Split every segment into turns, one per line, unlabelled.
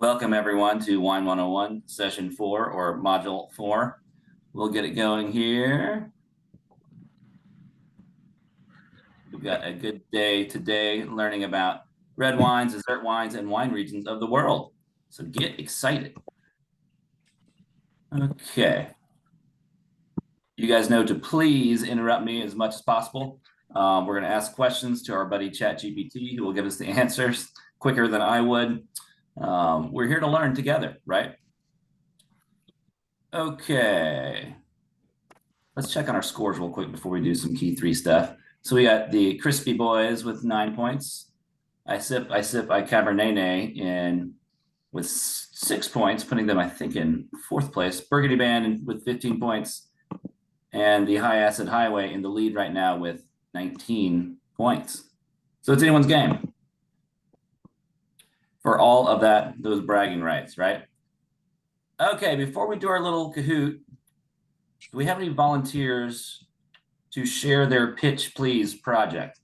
Welcome everyone to Wine 101, session 4 or module 4. We'll get it going here. We've got a good day today learning about red wines, dessert wines, and wine regions of the world. So get excited. Okay. You guys know to please interrupt me as much as possible. We're going to ask questions to our buddy ChatGPT, who will give us the answers quicker than I would. We're here to learn together, right? Okay. Let's check on our scores real quick before we do some key 3 stuff. So we got the Crispy Boys with 9 points. I Cabernet in with 6 points, putting them, I think, in 4th place. Burgundy Band with 15 points. And the High Acid Highway in the lead right now with 19 points. So it's anyone's game for all of those bragging rights, right? Okay, before we do our little Kahoot, do we have any volunteers to share their Pitch Please project?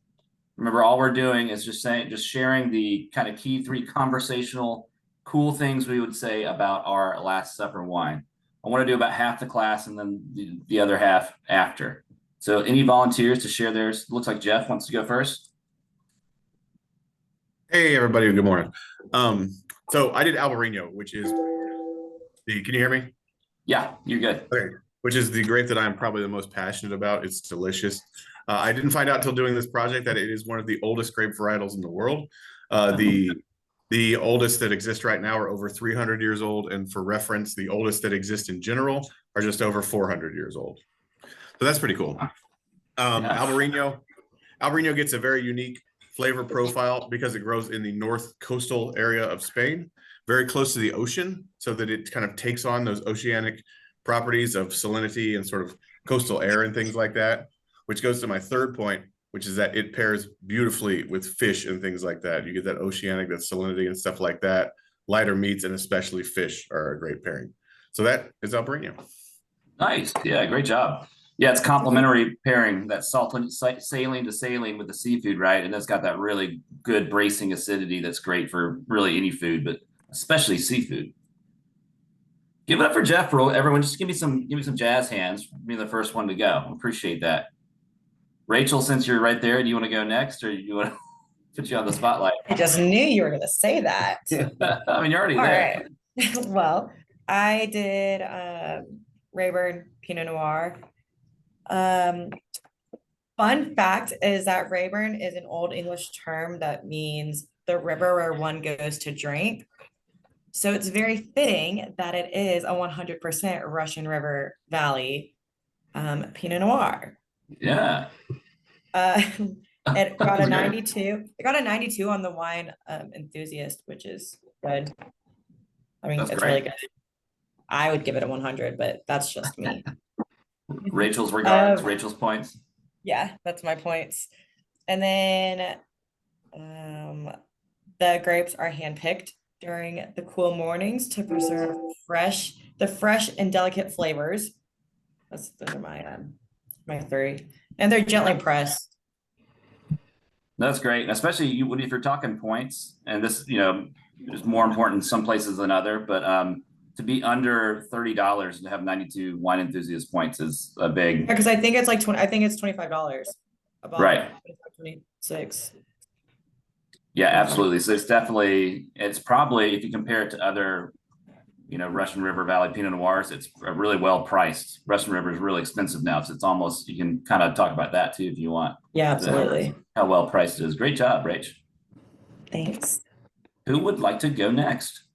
Remember, all we're doing is just sharing the kind of key 3 conversational cool things we would say about our Last Supper wine. I want to do about half the class and then the other half after. So any volunteers to share theirs? Looks like Jeff wants to go first.
Hey, everybody. Good morning. So I did Albarino, which is can you hear me?
Yeah, you're good.
Okay. Which is the grape that I'm probably the most passionate about. It's delicious. I didn't find out until doing this project that it is one of the oldest grape varietals in the world. The oldest that exist right now are over 300 years old. And for reference, the oldest that exist in general are just over 400 years old. So that's pretty cool. Albarino gets a very unique flavor profile because it grows in the north coastal area of Spain, very close to the ocean, so that it kind of takes on those oceanic properties of salinity and sort of coastal air and things like that, which goes to my 3rd point, which is that it pairs beautifully with fish and things like that. You get that oceanic, that salinity and stuff like that. Lighter meats and especially fish are a great pairing. So that is Albarino.
Nice. Yeah, great job. Yeah, it's complementary pairing, that saline to saline with the seafood, right? And it's got that really good bracing acidity that's great for really any food, but especially seafood. Give it up for Jeff, bro. Everyone, just give me some jazz hands. Be the first one to go. Appreciate that. Rachel, since you're right there, do you want to go next, or do you want to put you on the spotlight?
I just knew you were going to say that.
I mean, you're already there.
Right. Well, I did Rayburn Pinot Noir. Fun fact is that Rayburn is an Old English term that means the river where one goes to drink. So it's very fitting that it is a 100% Russian River Valley Pinot Noir.
Yeah.
It got a 92. It got a 92 on the Wine Enthusiast, which is good. I mean, it's really good. I would give it a 100, but that's just me.
Rachel's regards, Rachel's points.
Yeah, that's my points. And then the grapes are handpicked during the cool mornings to preserve the fresh and delicate flavors. Those are my 3. And they're gently pressed.
That's great, and especially if you're talking points, and this, is more important in some places than other, but to be under $30 and to have 92 Wine Enthusiast points is a big.
Because I think it's like $25.
Right.
26.
Yeah, absolutely. So it's probably, if you compare it to other, Russian River Valley Pinot Noirs, it's really well priced. Russian River is really expensive now, so it's almost, you can kind of talk about that too if you want.
Yeah, absolutely.
How well priced it is. Great job, Rach.
Thanks.
Who would like to go next?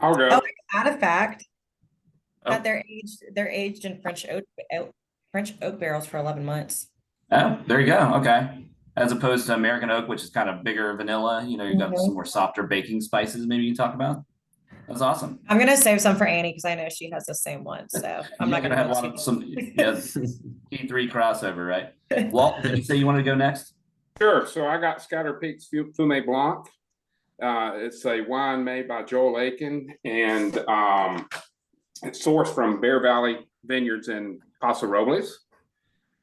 I'll go.
Oh, add a fact that they're aged in French oak barrels for 11 months.
Oh, there you go. Okay. As opposed to American oak, which is kind of bigger vanilla, you've got some more softer baking spices maybe you can talk about. That's awesome.
I'm going to save some for Annie because I know she has the same one. So I'm not going to have
some T3 crossover, right? Walt, did you say you want to go next?
Sure. So I got Scatter Peaks Fumé Blanc. It's a wine made by Joel Aiken, and it's sourced from Bear Valley Vineyards in Paso Robles.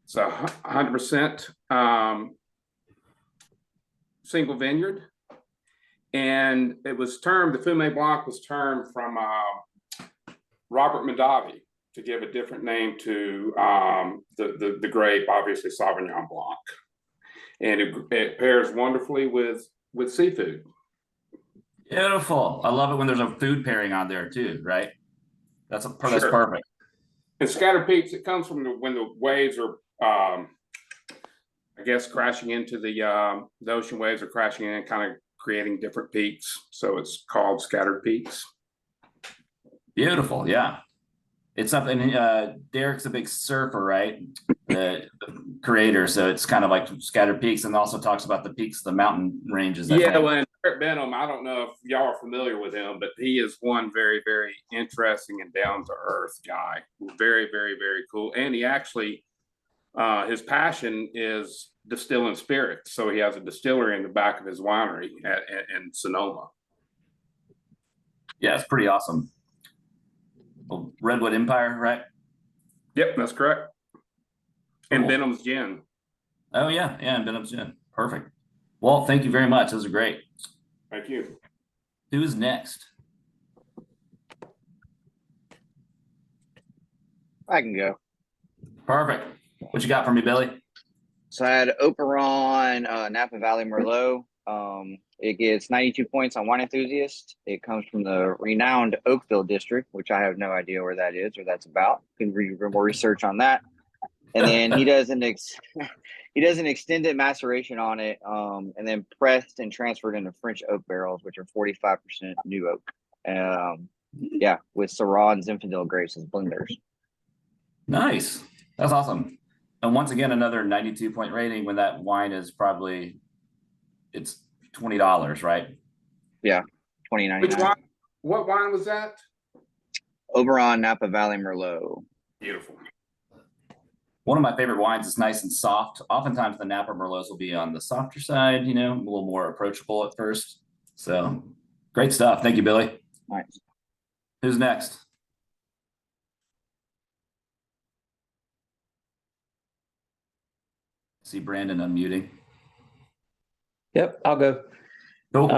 So 100% single vineyard. And it was termed, the Fumé Blanc was termed from Robert Mondavi to give a different name to the grape, obviously Sauvignon Blanc. And it pairs wonderfully with seafood.
Beautiful. I love it when there's a food pairing on there too, right? That's
Sure.
perfect.
And Scattered Peaks, it comes from when the waves are, I guess, crashing into the ocean waves are crashing in, kind of creating different peaks. So it's called Scattered Peaks.
Beautiful. Yeah. It's something, Derek's a big surfer, right? The creator. So it's kind of like Scattered Peaks, and also talks about the peaks, the mountain ranges.
Yeah, well, and Eric Benham, I don't know if y'all are familiar with him, but he is one very, very interesting and down to earth guy. Very, very, very cool. And he actually, his passion is distilling spirits. So he has a distillery in the back of his winery in Sonoma.
Yeah, it's pretty awesome. Well, Redwood Empire, right?
Yep, that's correct. And
Cool.
Benham's Gin.
Oh yeah, and Benham's Gin. Perfect. Well, thank you very much. Those are great.
Thank you.
Who's next?
I can go.
Perfect. What you got for me, Billy?
So I had Operon, Napa Valley Merlot. It gets 92 points on Wine Enthusiast. It comes from the renowned Oakville district, which I have no idea where that is or that's about. You can read more research on that. And then he does an extended maceration on it, and then pressed and transferred into French oak barrels, which are 45% new oak. Yeah, with Syrah and Zinfandel grapes as blenders.
Nice. That's awesome. And once again, another 92-point rating when that wine is probably, it's $20, right?
Yeah, $20.99.
Which wine? What wine was that?
Oberon Napa Valley Merlot.
Beautiful.
One of my favorite wines is nice and soft. Oftentimes the Napa Merlots will be on the softer side, you know, a little more approachable at first. So great stuff. Thank you, Billy.
Nice.
Who's next? See Brandon unmuting.
Yep, I'll go.
Cool.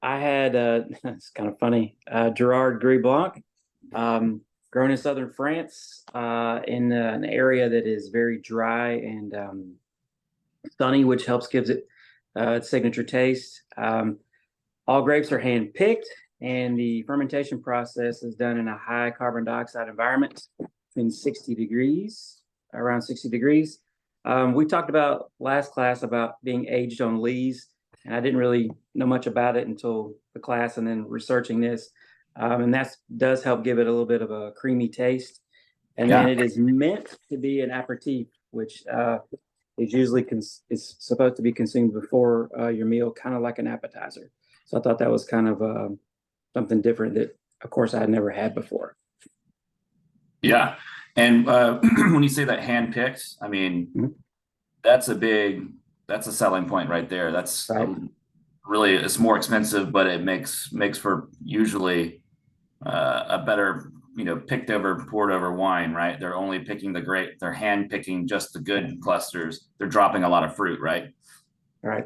I had it's kind of funny. Gerard Gris Blanc, grown in southern France, in an area that is very dry and sunny, which helps gives it its signature taste. All grapes are hand picked, and the fermentation process is done in a high carbon dioxide environment between 60 degrees, around 60 degrees. We talked about last class about being aged on lees, and I didn't really know much about it until the class and then researching this. And that does help give it a little bit of a creamy taste. And then it is meant to be an aperitif, which is usually is supposed to be consumed before your meal, kind of like an appetizer. So I thought that was kind of something different that, of course, I had never had before.
Yeah. And when you say that hand picked, I mean, that's a selling point right there. That's
right.
Really, it's more expensive, but it makes for usually a better, you know, picked over, poured over wine, right? They're only picking the great, they're hand picking just the good clusters. They're dropping a lot of fruit, right?
Right.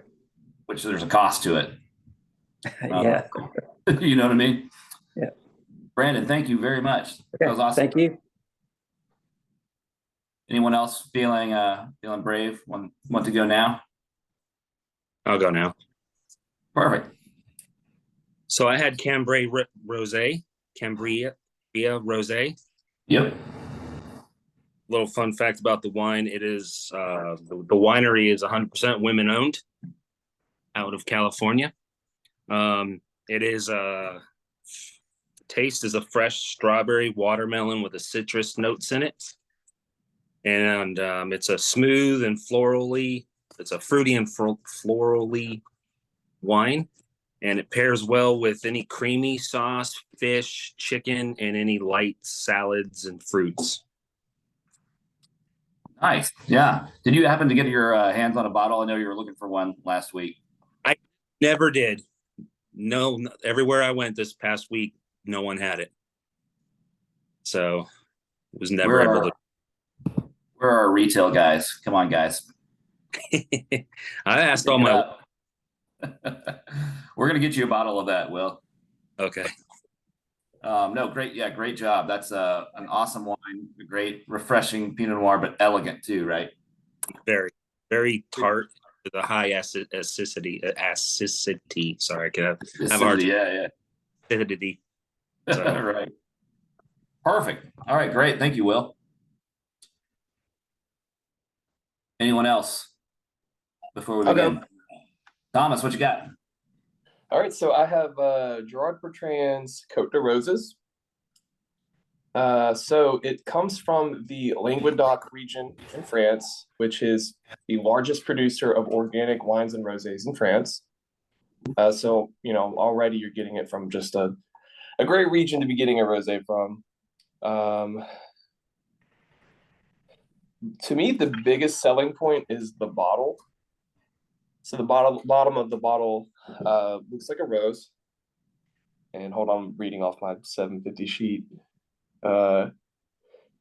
Which there's a cost to it.
Yeah.
You know what I mean?
Yeah.
Brandon, thank you very much.
Okay.
That was awesome.
Thank you.
Anyone else feeling brave? Want to go now?
I'll go now.
Perfect.
So I had Cambrai Rosé, Cambria Rosé.
Yep.
Little fun fact about the wine: it is the winery is 100% women owned, out of California. It is taste is a fresh strawberry watermelon with a citrus notes in it, and it's a smooth and florally. It's a fruity and florally wine, and it pairs well with any creamy sauce, fish, chicken, and any light salads and fruits.
Nice. Yeah. Did you happen to get your hands on a bottle? I know you were looking for one last week.
I never did. No, everywhere I went this past week, no one had it. So it was never able to.
Where are our retail guys? Come on, guys.
I asked all my
We're gonna get you a bottle of that, Will.
Okay.
No, great. Yeah, great job. That's an awesome wine. Great, refreshing Pinot Noir, but elegant too, right?
Very, very tart with a high acidity. Sorry, I could have a hard
Acidity, yeah,
acidity.
yeah.
So,
All right. Perfect. All right, great. Thank you, Will. Anyone else before we
I'll go.
begin? Thomas, what you got?
All right, so I have Gerard Bertrand's Côte de Roses. So it comes from the Languedoc region in France, which is the largest producer of organic wines and rosés in France. So, you know, already you're getting it from just a great region to be getting a rosé from. To me, the biggest selling point is the bottle. So the bottom of the bottle looks like a rose. And hold on, I'm reading off my 750 sheet.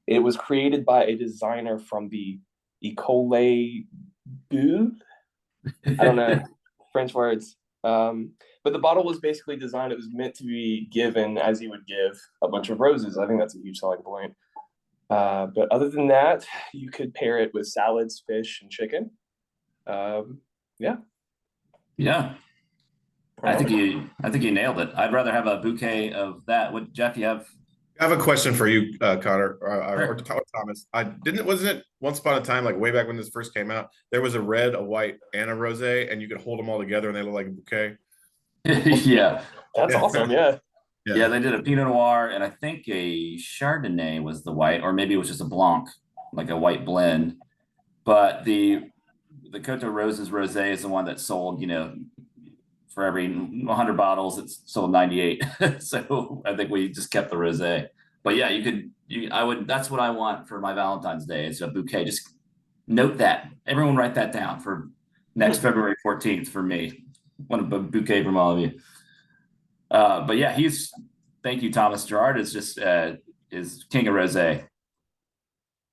It was created by a designer from the École Bulle. I don't know French words. But the bottle was basically designed, it was meant to be given as you would give a bunch of roses. I think that's a huge selling point. But other than that, you could pair it with salads, fish, and chicken. Yeah.
Yeah. I think you nailed it. I'd rather have a bouquet of that. What, Jeff, you have?
I have a question for you, Connor, or Thomas. Wasn't it once upon a time, like way back when this first came out, there was a red, a white, and a rosé, and you could hold them all together and they look like a bouquet?
Yeah.
That's awesome. Yeah.
Yeah, they did a Pinot Noir, and I think a Chardonnay was the white, or maybe it was just a Blanc, like a white blend. But the Côte de Roses rosé is the one that sold, you know, for every 100 bottles, it's sold 98. So I think we just kept the rosé. But yeah, that's what I want for my Valentine's Day. It's a bouquet. Just note that. Everyone write that down for next February 14th for me. Want a bouquet from all of you. But yeah, thank you, Thomas. Gerard is just is king of rosé.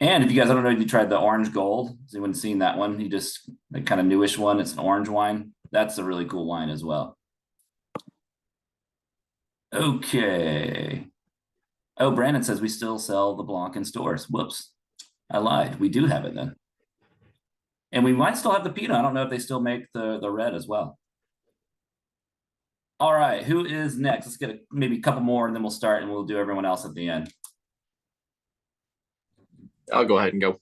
And if you guys, I don't know if you tried the orange gold. Has anyone seen that one? The kind of newish one. It's an orange wine. That's a really cool wine as well. Okay. Oh, Brandon says we still sell the Blanc in stores. Whoops. I lied. We do have it then. And we might still have the Pinot. I don't know if they still make the red as well. All right. Who is next? Let's get maybe a couple more and then we'll start and we'll do everyone else at the end.
I'll go ahead and go.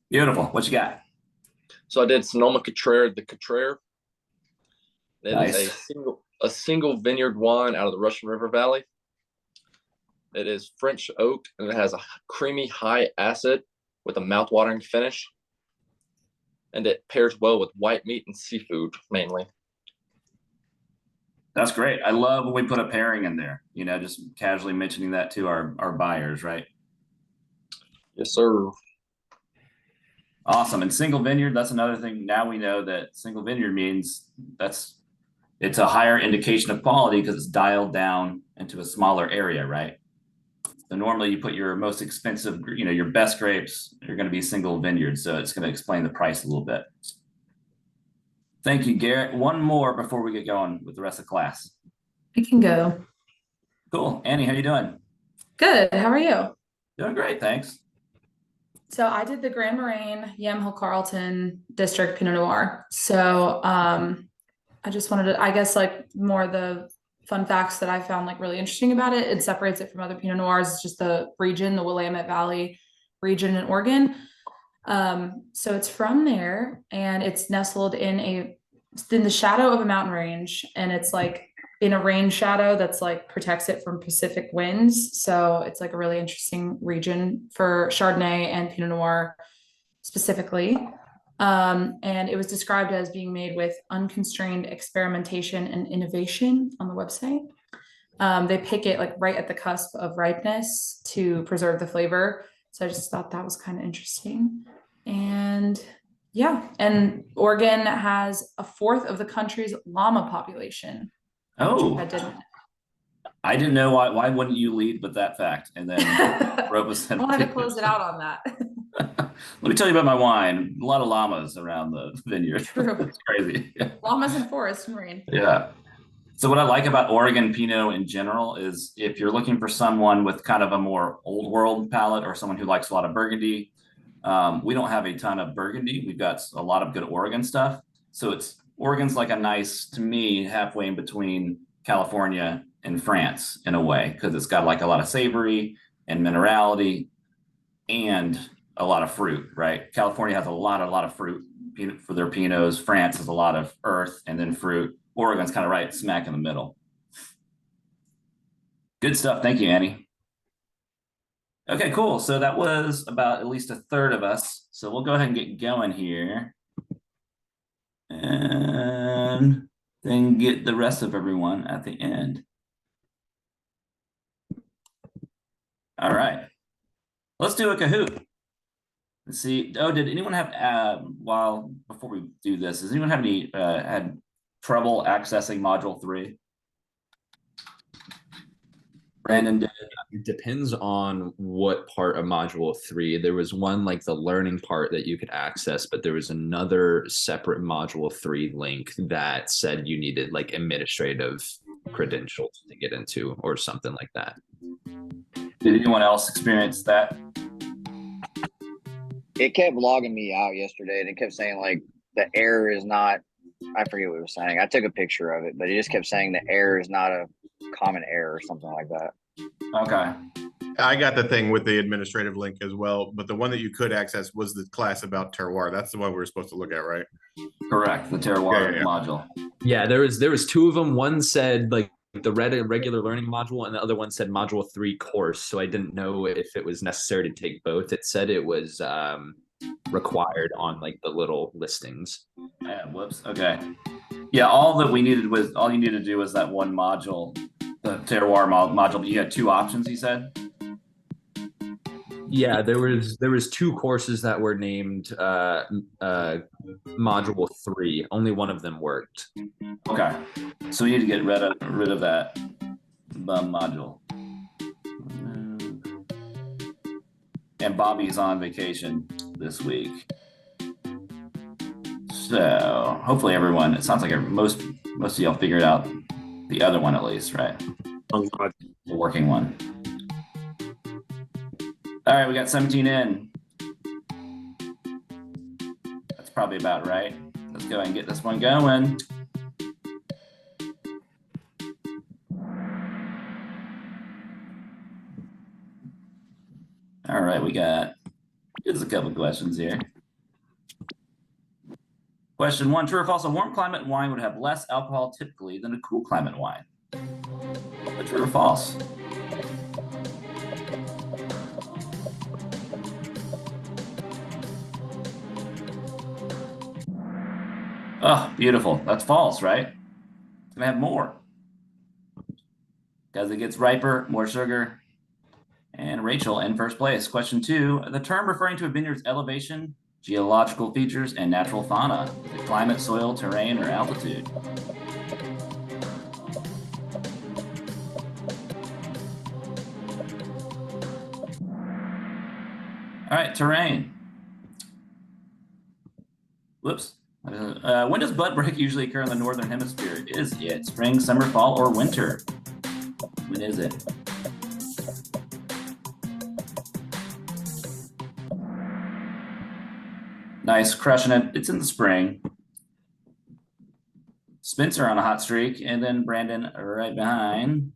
Beautiful. What you got?
So I did Sonoma Cutrer, the Cutrer. It
Nice.
is a single vineyard wine out of the Russian River Valley. It is French oak and it has a creamy high acid with a mouth-watering finish. And it pairs well with white meat and seafood mainly.
That's great. I love when we put a pairing in there, you know, just casually mentioning that to our buyers, right?
Yes, sir.
Awesome. And single vineyard, that's another thing. Now we know that single vineyard means it's a higher indication of quality because it's dialed down into a smaller area, right? So normally you put your most expensive, you know, your best grapes, you're going to be single vineyard. So it's going to explain the price a little bit. Thank you, Garrett. One more before we get going with the rest of the class.
I can go.
Cool. Annie, how you doing?
Good. How are you?
Doing great. Thanks.
So I did the Grand Moraine Yamhill Carlton District Pinot Noir. So I just wanted to, I guess, like more of the fun facts that I found like really interesting about it. It separates it from other Pinot Noirs. It's just the region, the Willamette Valley region in Oregon. So it's from there and it's nestled in the shadow of a mountain range, and it's like in a rain shadow that's like protects it from Pacific winds. So it's like a really interesting region for Chardonnay and Pinot Noir specifically. And it was described as being made with unconstrained experimentation and innovation on the website. They pick it like right at the cusp of ripeness to preserve the flavor. So I just thought that was kind of interesting. And yeah, and Oregon has a fourth of the country's llama population.
Oh, I didn't know why wouldn't you lead with that fact? And then
We'll have to close it out on that.
Let me tell you about my wine. A lot of llamas around the vineyard.
True.
It's crazy.
Llamas and forest marine.
Yeah. So what I like about Oregon Pinot in general is if you're looking for someone with kind of a more old world palate or someone who likes a lot of Burgundy, we don't have a ton of Burgundy. We've got a lot of good Oregon stuff. So Oregon's like a nice, to me, halfway in between California and France in a way, because it's got like a lot of savory and minerality and a lot of fruit, right? California has a lot of fruit for their Pinots. France has a lot of earth and then fruit. Oregon's kind of right smack in the middle. Good stuff. Thank you, Annie. Okay, cool. So that was about at least a third of us. So we'll go ahead and get going here. And then get the rest of everyone at the end. All right. Let's do a Kahoot. Let's see. Oh, did anyone have, before we do this, does anyone have any, had trouble accessing module 3? Brandon did.
It depends on what part of module 3. There was one like the learning part that you could access, but there was another separate module 3 link that said you needed like administrative credentials to get into or something like that.
Did anyone else experience that?
It kept logging me out yesterday, and it kept saying like the error is not. I forget what it was saying. I took a picture of it, but it just kept saying the error is not a common error or something like that.
Okay.
I got the thing with the administrative link as well, but the one that you could access was the class about terroir. That's the one we were supposed to look at, right?
Correct. The terroir
Yeah.
module.
Yeah, there was 2 of them. One said like the regular learning module, and the other one said module 3 course. So I didn't know if it was necessary to take both. It said it was required on like the little listings.
Yeah, whoops. Okay. Yeah, all you needed to do was that one module, the terroir module. But you had 2 options, you said?
Yeah, there was 2 courses that were named module 3. Only one of them worked.
Okay. So we need to get rid of that bum module. And Bobby's on vacation this week. So hopefully everyone, it sounds like most of y'all figured out the other one at least, right? The working one. All right, we got 17 in. That's probably about right. Let's go ahead and get this one going. All right, we got just a couple questions here. Question 1, true or false? A warm climate wine would have less alcohol typically than a cool climate wine. True or false? Oh, beautiful. That's false, right? It's gonna have more. Because it gets riper, more sugar. And Rachel in first place. Question 2, the term referring to a vineyard's elevation, geological features, and natural fauna. Is it climate, soil, terrain, or altitude? All right, terrain. Whoops. When does bud break usually occur in the northern hemisphere? Is it spring, summer, fall, or winter? When is it? Nice, crushing it. It's in the spring. Spencer on a hot streak, and then Brandon right behind.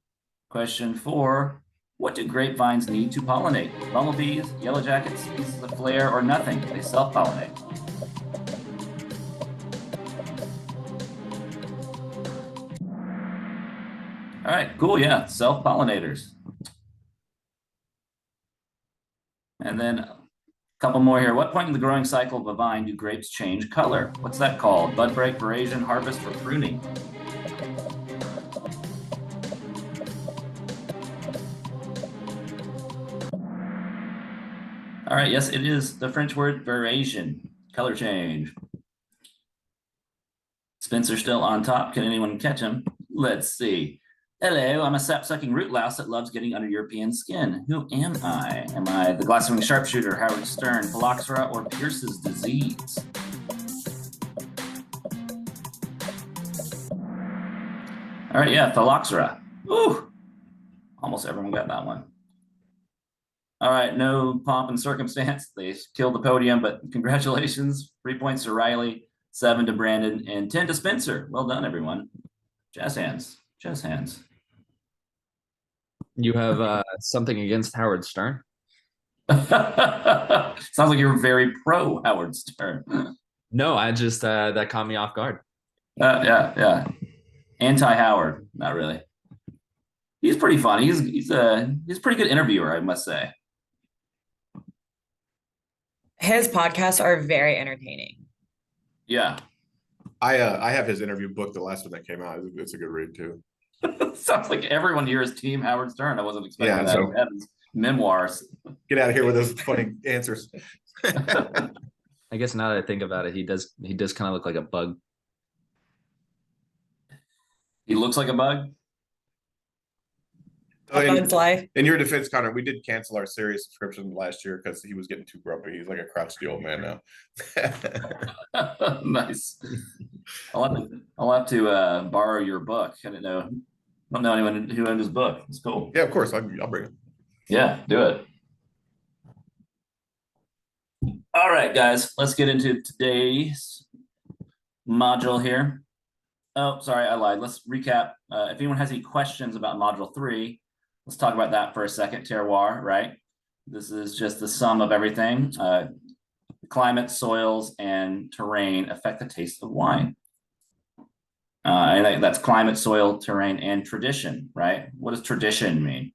Question 4, what do grapevines need to pollinate? Bumblebees, yellow jackets, pieces of flare, or nothing? They self-pollinate. All right, cool, yeah, self-pollinators. And then a couple more here. What point in the growing cycle of a vine do grapes change color? What's that called? Bud break, veraison, harvest, or pruning? All right, yes, it is the French word veraison, color change. Spencer still on top. Can anyone catch him? Let's see. Hello, I'm a sap-sucking root louse that loves getting under European skin. Who am I? Am I the glasswing sharpshooter, Howard Stern, phylloxera, or Pierce's disease? All right, yeah, phylloxera. Ooh, almost everyone got that one. All right, no pomp and circumstance. They killed the podium, but congratulations. 3 points to Riley, 7 to Brandon, and 10 to Spencer. Well done, everyone. Jazz hands, jazz hands.
You have something against Howard Stern?
Sounds like you're very pro Howard Stern.
No, I just that caught me off guard.
Yeah. Anti-Howard, not really. He's pretty funny. He's a pretty good interviewer, I must say.
His podcasts are very entertaining.
Yeah.
I have his interview book, the last one that came out. It's a good read too.
Sounds like everyone here is team Howard Stern. I wasn't expecting
Yeah,
that.
so-
Evan's memoirs.
Get out of here with those funny answers.
I guess now that I think about it, he does kind of look like a bug.
He looks like a bug.
A Bug's Life.
In your defense, Connor, we did cancel our Sirius subscription last year because he was getting too grumpy. He's like a crouchy old man now.
Nice. I'll have to borrow your book. I don't know anyone who owned his book. It's cool.
Yeah, of course. I'll bring it.
Yeah, do it. All right, guys, let's get into today's module here. Oh, sorry, I lied. Let's recap. If anyone has any questions about module 3, let's talk about that for a second. Terroir, right? This is just the sum of everything. Climate, soils, and terrain affect the taste of wine. And that's climate, soil, terrain, and tradition, right? What does tradition mean?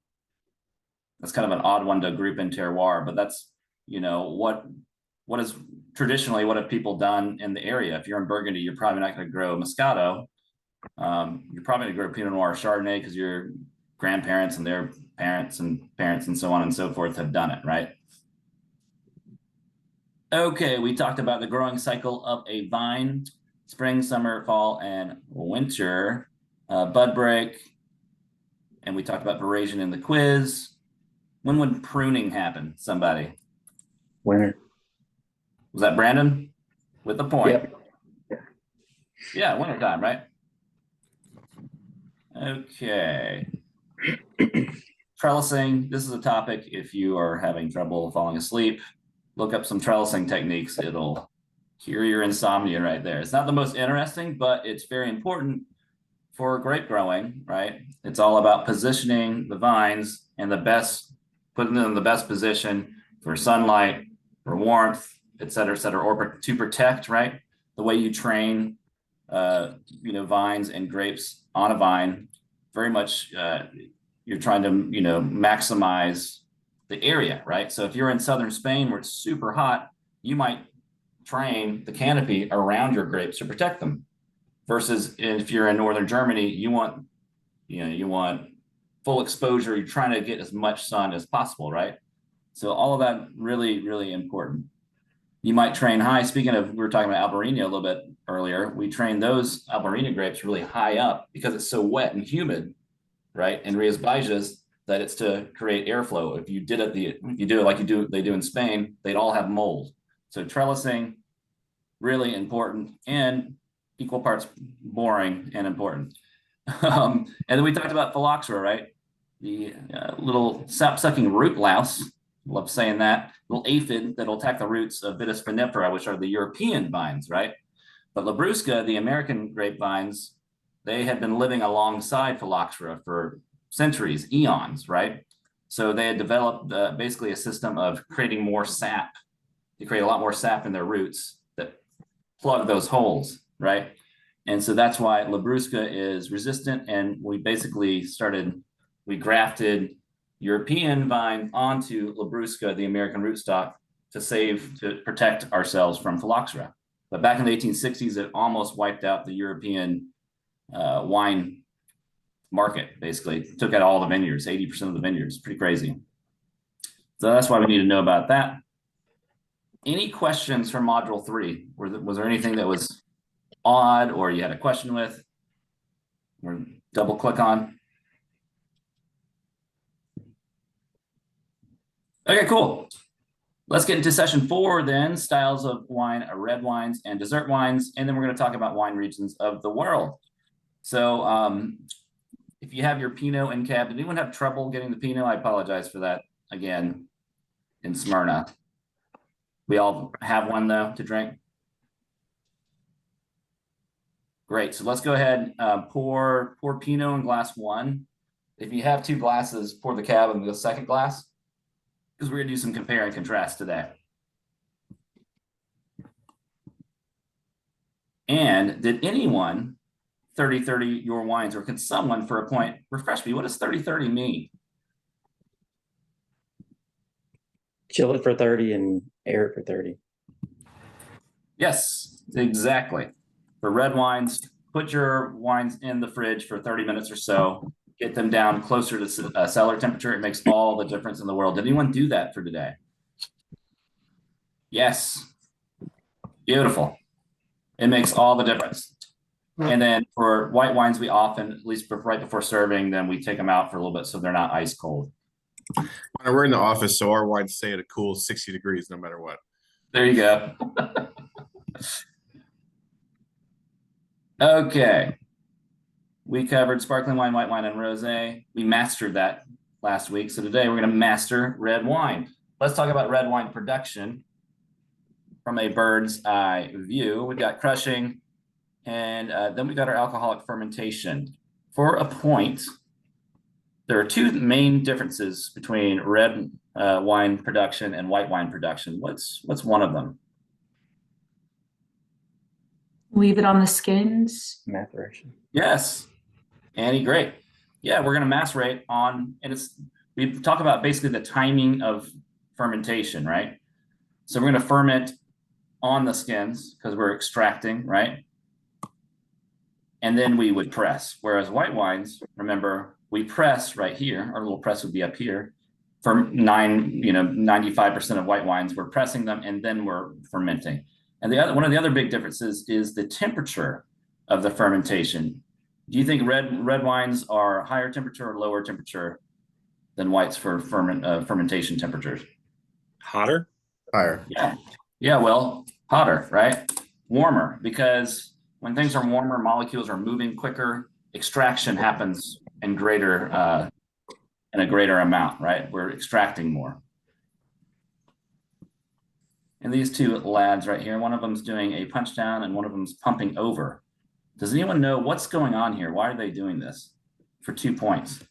That's kind of an odd one to group in terroir, but that's, what is traditionally, what have people done in the area? If you're in Burgundy, you're probably not going to grow Moscato. You're probably going to grow Pinot Noir Chardonnay because your grandparents and their parents and so on and so forth have done it, right? Okay, we talked about the growing cycle of a vine, spring, summer, fall, and winter, bud break, and we talked about veraison in the quiz. When would pruning happen, somebody?
Winter.
Was that Brandon? With the point.
Yep.
Yeah, winter time, right? Okay. Trellising, this is a topic if you are having trouble falling asleep. Look up some trellising techniques. It'll cure your insomnia right there. It's not the most interesting, but it's very important for grape growing, right? It's all about positioning the vines and putting them in the best position for sunlight, for warmth, et cetera, or to protect, right? The way you train, vines and grapes on a vine, very much you're trying to, maximize the area, right? So if you're in southern Spain where it's super hot, you might train the canopy around your grapes to protect them. Versus if you're in northern Germany, you want full exposure. You're trying to get as much sun as possible, right? So all of that really, really important. You might train high. Speaking of, we were talking about Albarino a little bit earlier. We train those Albarino grapes really high up because it's so wet and humid, right? And Rias Baixas, that it's to create airflow. If you do it like they do in Spain, they'd all have mold. So trellising, really important and equal parts boring and important. And then we talked about phylloxera, right? The little sap-sucking root louse. Love saying that. Little aphid that'll attack the roots of Vitis vinifera, which are the European vines, right? But Labrusca, the American grapevines, they had been living alongside phylloxera for centuries, eons, right? So they had developed basically a system of creating more sap. They create a lot more sap in their roots that plug those holes, right? And so that's why Labrusca is resistant. And we basically we grafted European vine onto Labrusca, the American rootstock, to protect ourselves from phylloxera. But back in the 1860s, it almost wiped out the European wine market, basically. Took out all the vineyards, 80% of the vineyards. Pretty crazy. So that's why we need to know about that. Any questions from module 3? Was there anything that was odd or you had a question with or double click on? Okay, cool. Let's get into session 4 then, styles of wine, red wines and dessert wines, and then we're going to talk about wine regions of the world. So if you have your Pinot in cab, did anyone have trouble getting the Pinot? I apologize for that again in Smyrna. We all have one though to drink. Great, so let's go ahead and pour Pinot in glass 1. If you have 2 glasses, pour the cab in the second glass, because we're gonna do some compare and contrast today. And did anyone 30-30 your wines, or can someone for a point refresh me? What does 30-30 mean?
Chill it for 30 and air it for 30.
Yes, exactly. For red wines, put your wines in the fridge for 30 minutes or so, get them down closer to cellar temperature. It makes all the difference in the world. Did anyone do that for today? Yes. Beautiful. It makes all the difference. And then for white wines, we often, at least right before serving, then we take them out for a little bit so they're not ice cold.
We're in the office, so our wines stay at a cool 60 degrees no matter what.
There you go. Okay. We covered sparkling wine, white wine, and rosé. We mastered that last week. So today we're going to master red wine. Let's talk about red wine production from a bird's eye view. We've got crushing, and then we got our alcoholic fermentation. For a point, there are 2 main differences between red wine production and white wine production. What's one of them?
Leave it on the skins.
Maceration.
Yes. Annie, great. Yeah, we're going to macerate on, and we talk about basically the timing of fermentation, right? So we're going to ferment on the skins because we're extracting, right? And then we would press. Whereas white wines, remember, we press right here. Our little press would be up here. For 95% of white wines, we're pressing them and then we're fermenting. And one of the other big differences is the temperature of the fermentation. Do you think red wines are higher temperature or lower temperature than whites for fermentation temperatures?
Hotter?
Higher.
Yeah, well, hotter, right? Warmer, because when things are warmer, molecules are moving quicker. Extraction happens in a greater amount, right? We're extracting more. And these 2 lads right here, one of them's doing a punch down and one of them's pumping over. Does anyone know what's going on here? Why are they doing this for 2 points?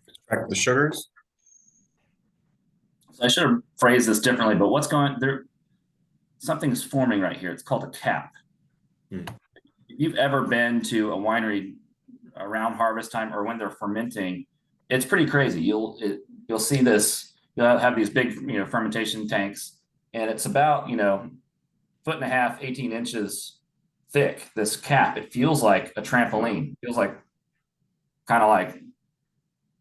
Extract the sugars.
So I should have phrased this differently, but what's going there? Something's forming right here. It's called a cap. If you've ever been to a winery around harvest time or when they're fermenting, it's pretty crazy. You'll see this. You'll have these big, fermentation tanks, and it's about 1.5 feet, 18 inches thick. This cap. It feels like a trampoline. It feels like kind of like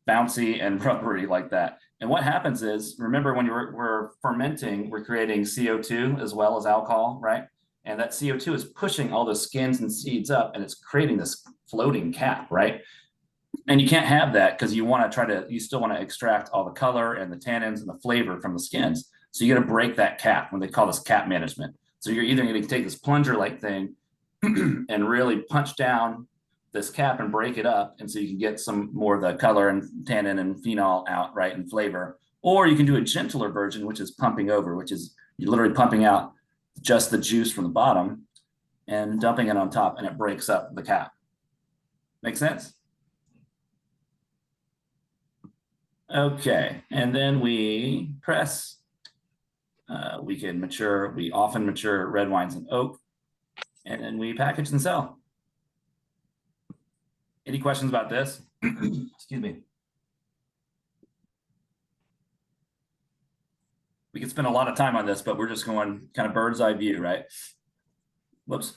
bouncy and rubbery like that. And what happens is, remember when we're fermenting, we're creating CO2 as well as alcohol, right? And that CO2 is pushing all the skins and seeds up, and it's creating this floating cap, right? And you can't have that because you still want to extract all the color and the tannins and the flavor from the skins. So you got to break that cap, when they call this cap management. So you're either going to take this plunger-like thing and really punch down this cap and break it up, and so you can get some more of the color and tannin and phenol out, right, and flavor. Or you can do a gentler version, which is pumping over, which is you're literally pumping out just the juice from the bottom and dumping it on top, and it breaks up the cap. Make sense? Okay, and then we press. We often mature red wines in oak, and then we package and sell. Any questions about this? Excuse me. We could spend a lot of time on this, but we're just going kind of bird's eye view, right? Whoops.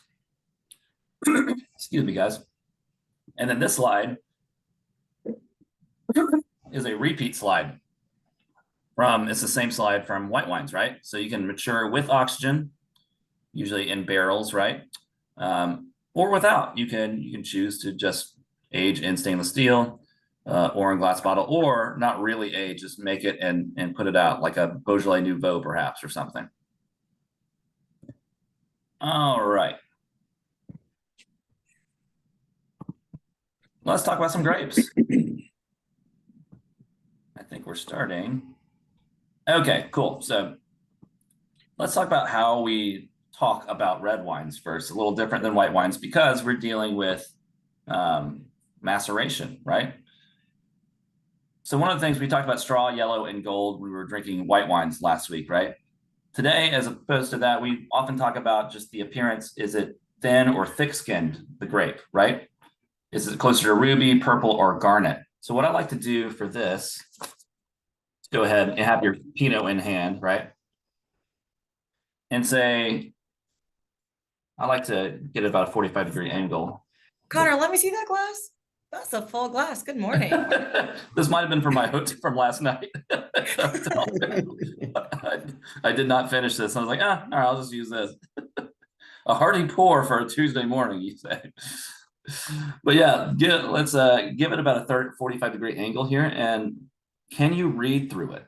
Excuse me, guys. And then this slide is a repeat slide it's the same slide from white wines, right? So you can mature with oxygen, usually in barrels, right? Or without. You can choose to just age in stainless steel. or in glass bottle, or not really age, just make it and put it out like a Beaujolais Nouveau perhaps or something. All right. Let's talk about some grapes. I think we're starting. Okay, cool. So let's talk about how we talk about red wines first. A little different than white wines because we're dealing with maceration, right? So one of the things we talked about straw, yellow, and gold. We were drinking white wines last week, right? Today, as opposed to that, we often talk about just the appearance. Is it thin or thick-skinned, the grape, right? Is it closer to ruby, purple, or garnet? So what I like to do for this, go ahead and have your Pinot in hand, right? And say, I like to get it about a 45-degree angle.
Connor, let me see that glass. That's a full glass. Good morning.
This might have been from my hotel from last night. I did not finish this. I was like, all right, I'll just use this. A hearty pour for a Tuesday morning, you say. But yeah, let's give it about a 45-degree angle here. And can you read through it?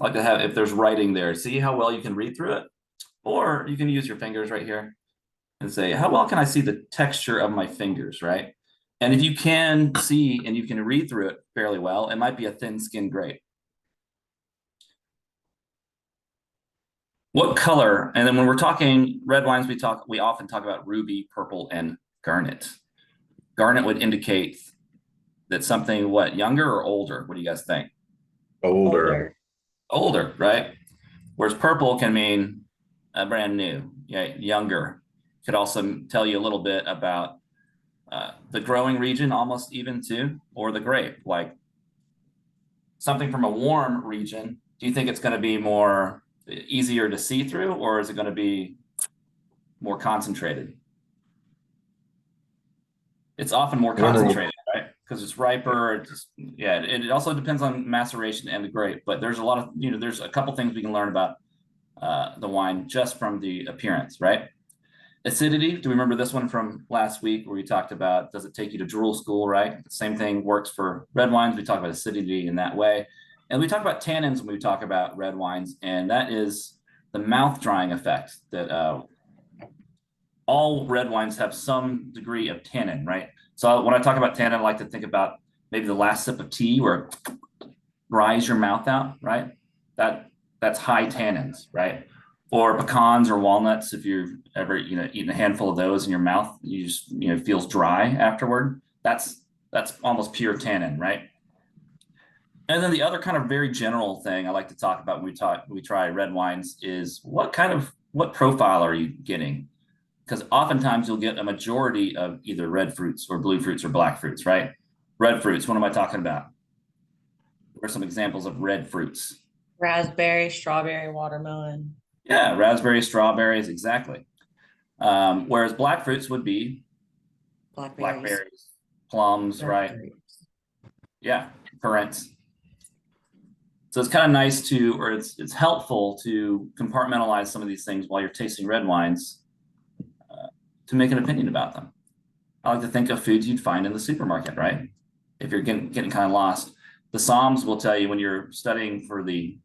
I like to have, if there's writing there, see how well you can read through it. Or you can use your fingers right here and say, how well can I see the texture of my fingers, right? And if you can see and you can read through it fairly well, it might be a thin-skinned grape. What color? And then when we're talking red wines, we often talk about ruby, purple, and garnet. Garnet would indicate that something, what, younger or older? What do you guys think?
Older.
Older, right? Whereas purple can mean brand new, yeah, younger. Could also tell you a little bit about the growing region, almost even too, or the grape, like something from a warm region. Do you think it's going to be more easier to see through, or is it going to be more concentrated? It's often more concentrated, right? Because it's riper. It also depends on maceration and the grape, but there's a lot of, there's a couple things we can learn about the wine just from the appearance, right? Acidity, do we remember this one from last week where we talked about, does it take you to drool school, right? The same thing works for red wines. We talk about acidity in that way. And we talk about tannins when we talk about red wines, and that is the mouth drying effect that all red wines have some degree of tannin, right? So when I talk about tannin, I like to think about maybe the last sip of tea where it dries your mouth out, right? That's high tannins, right? Or pecans or walnuts, if you've ever eaten a handful of those in your mouth, you just it feels dry afterward. That's almost pure tannin, right? And then the other kind of very general thing I like to talk about when we try red wines is what profile are you getting? Because oftentimes you'll get a majority of either red fruits or blue fruits or black fruits, right? Red fruits, what am I talking about? What are some examples of red fruits?
Raspberry, strawberry, watermelon.
Yeah, raspberries, strawberries, exactly. Whereas black fruits would be blackberries, plums, right? Yeah, currants. So it's kind of nice or it's helpful to compartmentalize some of these things while you're tasting red wines to make an opinion about them. I like to think of foods you'd find in the supermarket, right? If you're getting kind of lost. The Psalms will tell you when you're studying for the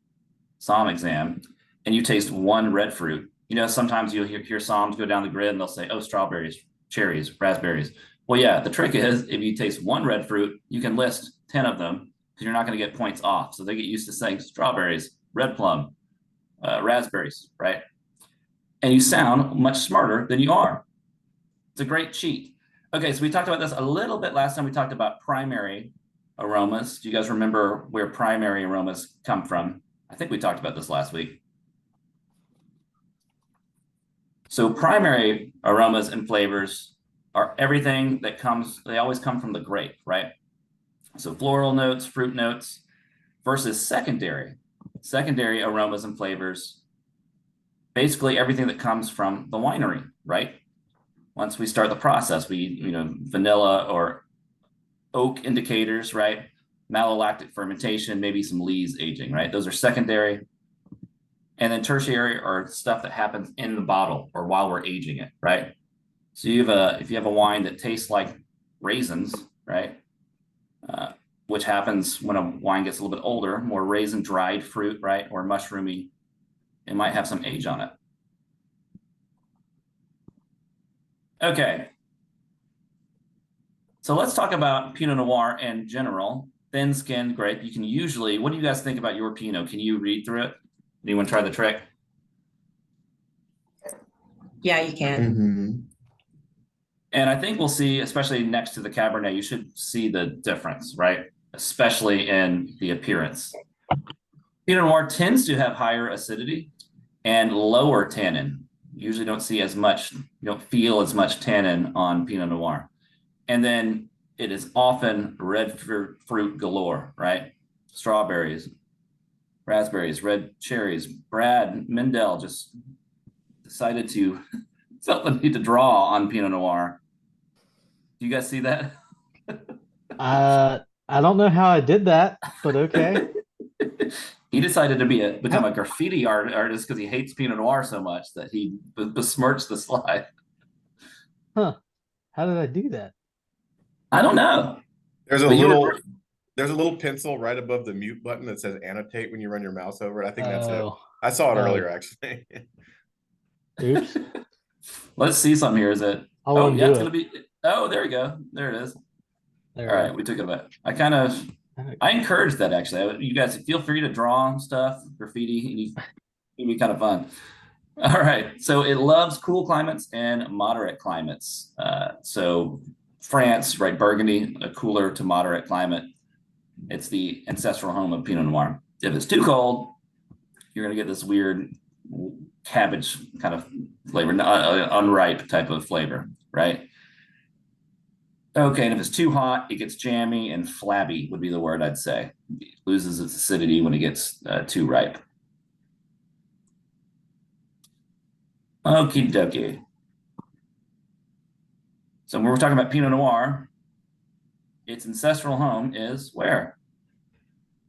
Psalm exam and you taste one red fruit, sometimes you'll hear Psalms go down the grid and they'll say, oh, strawberries, cherries, raspberries. Well, yeah, the trick is if you taste one red fruit, you can list 10 of them because you're not going to get points off. So they get used to saying strawberries, red plum, raspberries, right? And you sound much smarter than you are. It's a great cheat. Okay, so we talked about this a little bit last time. We talked about primary aromas. Do you guys remember where primary aromas come from? I think we talked about this last week. So primary aromas and flavors are everything that they always come from the grape, right? So floral notes, fruit notes, versus secondary aromas and flavors, basically everything that comes from the winery, right? Once we start the process, vanilla or oak indicators, right? Malolactic fermentation, maybe some lees aging, right? Those are secondary. And then tertiary are stuff that happens in the bottle or while we're aging it, right? So if you have a wine that tastes like raisins, right? which happens when a wine gets a little bit older, more raisin dried fruit, right? Or mushroomy. It might have some age on it. Okay. So let's talk about Pinot Noir in general. Thin-skinned grape. You can usually, what do you guys think about your Pinot? Can you read through it? Anyone try the trick?
Yeah, you can.
Mhm.
And I think we'll see, especially next to the Cabernet, you should see the difference, right? Especially in the appearance. Pinot Noir tends to have higher acidity and lower tannin. You usually don't see as much, you don't feel as much tannin on Pinot Noir. And then it is often red fruit galore, right? Strawberries, raspberries, red cherries. Brad Mendel just decided to felt the need to draw on Pinot Noir. Do you guys see that?
I don't know how I did that, but okay.
He decided to become a graffiti artist because he hates Pinot Noir so much that he besmirched the slide.
Huh. How did I do that?
I don't know.
There's a
But you were-
little there's a little pencil right above the mute button that says annotate when you run your mouse over it. I think that's it.
Oh,
I saw it
Oh.
earlier actually.
oops.
Let's see some here. Is it?
I'll
Oh, yeah,
undo
it's
it.
gonna be. Oh, there we go. There it is.
There
All
we
right,
go.
we took it back. I encourage that actually. You guys feel free to draw stuff, graffiti. It'd be kind of fun. All right, so it loves cool climates and moderate climates. So France, right, Burgundy, a cooler to moderate climate. It's the ancestral home of Pinot Noir. If it's too cold, you're gonna get this weird cabbage kind of flavor, unripe type of flavor, right? Okay, and if it's too hot, it gets jammy and flabby would be the word I'd say. It loses its acidity when it gets too ripe. Okie dokie. So when we're talking about Pinot Noir, its ancestral home is where?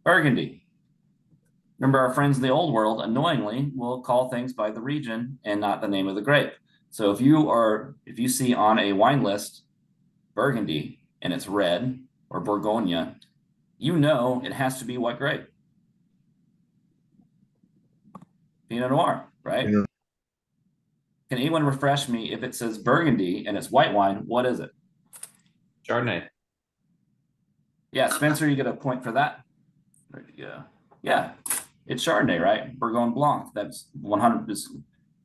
Burgundy. Remember, our friends in the old world, annoyingly, will call things by the region and not the name of the grape. So if you see on a wine list Burgundy and it's red or Bourgogne, you know it has to be what grape? Pinot Noir, right?
Yeah.
Can anyone refresh me if it says Burgundy and it's white wine, what is it?
Chardonnay.
Yeah, Spencer, you get a point for that. There you go. Yeah, it's Chardonnay, right? Bourgogne Blanc. That's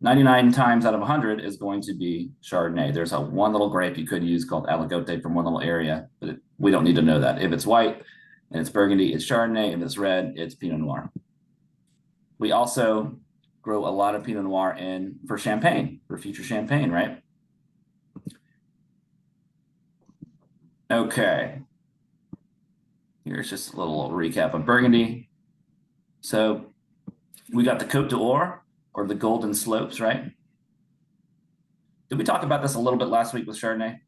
99 times out of 100 is going to be Chardonnay. There's one little grape you could use called Aligote from one little area, but we don't need to know that. If it's white and it's Burgundy, it's Chardonnay. If it's red, it's Pinot Noir. We also grow a lot of Pinot Noir for Champagne, for future Champagne, right? Okay. Here's just a little recap of Burgundy. So we got the Côte d'Or, or the Golden Slopes, right? Did we talk about this a little bit last week with Chardonnay?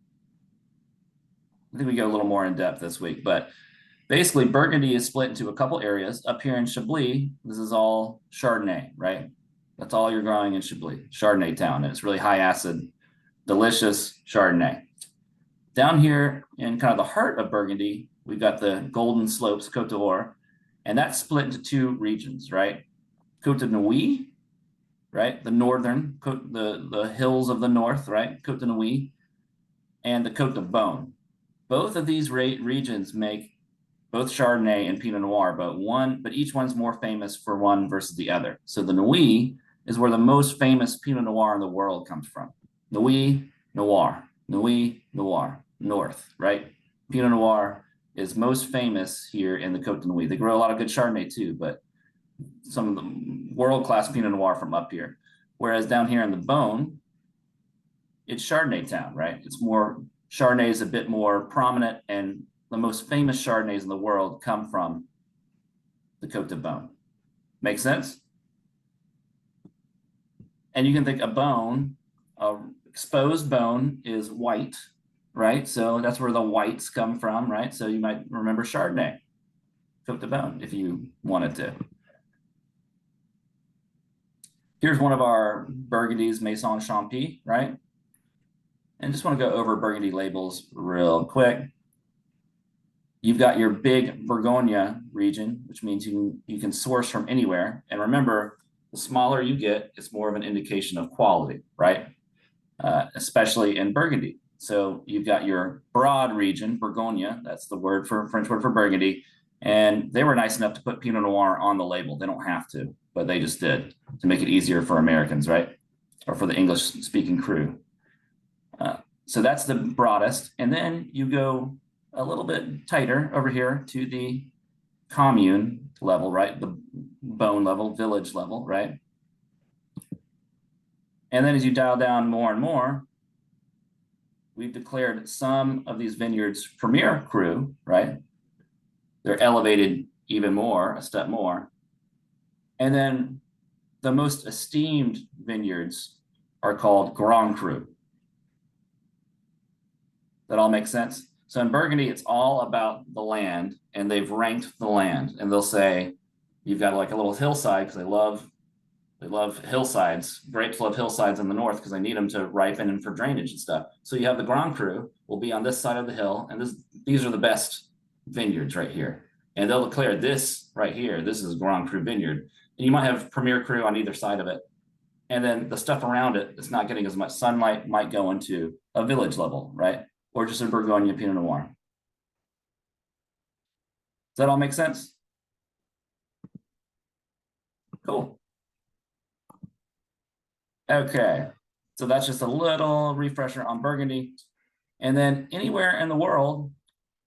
I think we go a little more in depth this week, but basically Burgundy is split into a couple areas. Up here in Chablis, this is all Chardonnay, right? That's all you're growing in Chablis, Chardonnay town. And it's really high acid, delicious Chardonnay. Down here in kind of the heart of Burgundy, we've got the Golden Slopes, Côte d'Or, and that's split into two regions, right? Côte de Nuit, right? The northern, the hills of the north, right? Côte de Nuit, and the Côte de Beaune. Both of these regions make both Chardonnay and Pinot Noir, but each one's more famous for one versus the other. So the Nuit is where the most famous Pinot Noir in the world comes from. Nuit Noir, Nuit Noir, north, right? Pinot Noir is most famous here in the Côte de Nuit. They grow a lot of good Chardonnay too, but some of the world-class Pinot Noir from up here. Whereas down here in the Beaune, it's Chardonnay town, right? It's more, Chardonnay is a bit more prominent, and the most famous Chardonnays in the world come from the Côte de Beaune. Make sense? And you can think a bone, exposed bone is white, right? So that's where the whites come from, right? So you might remember Chardonnay, Côte de Beaune, if you wanted to. Here's one of our Burgundies, Maison Champy, right? And just want to go over Burgundy labels real quick. You've got your big Bourgogne region, which means you can source from anywhere. And remember, the smaller you get, it's more of an indication of quality, right? Especially in Burgundy. So you've got your broad region, Bourgogne, that's the French word for Burgundy. And they were nice enough to put Pinot Noir on the label. They don't have to, but they just did to make it easier for Americans, right? Or for the English speaking crew. So that's the broadest. And then you go a little bit tighter over here to the commune level, right? The bone level, village level, right? And then as you dial down more and more, we've declared some of these vineyards premier cru, right? They're elevated even more, a step more. And then the most esteemed vineyards are called Grand Cru. That all makes sense? So in Burgundy, it's all about the land, and they've ranked the land, and they'll say, you've got like a little hillside, because they love hillsides. Grapes love hillsides in the north because they need them to ripen and for drainage and stuff. So you have the Grand Cru will be on this side of the hill, and these are the best vineyards right here. And they'll declare this right here, this is Grand Cru vineyard. And you might have Premier Cru on either side of it. And then the stuff around it that's not getting as much sunlight might go into a village level, right? Or just a Bourgogne Pinot Noir. Does that all make sense? Cool. Okay, so that's just a little refresher on Burgundy. And then anywhere in the world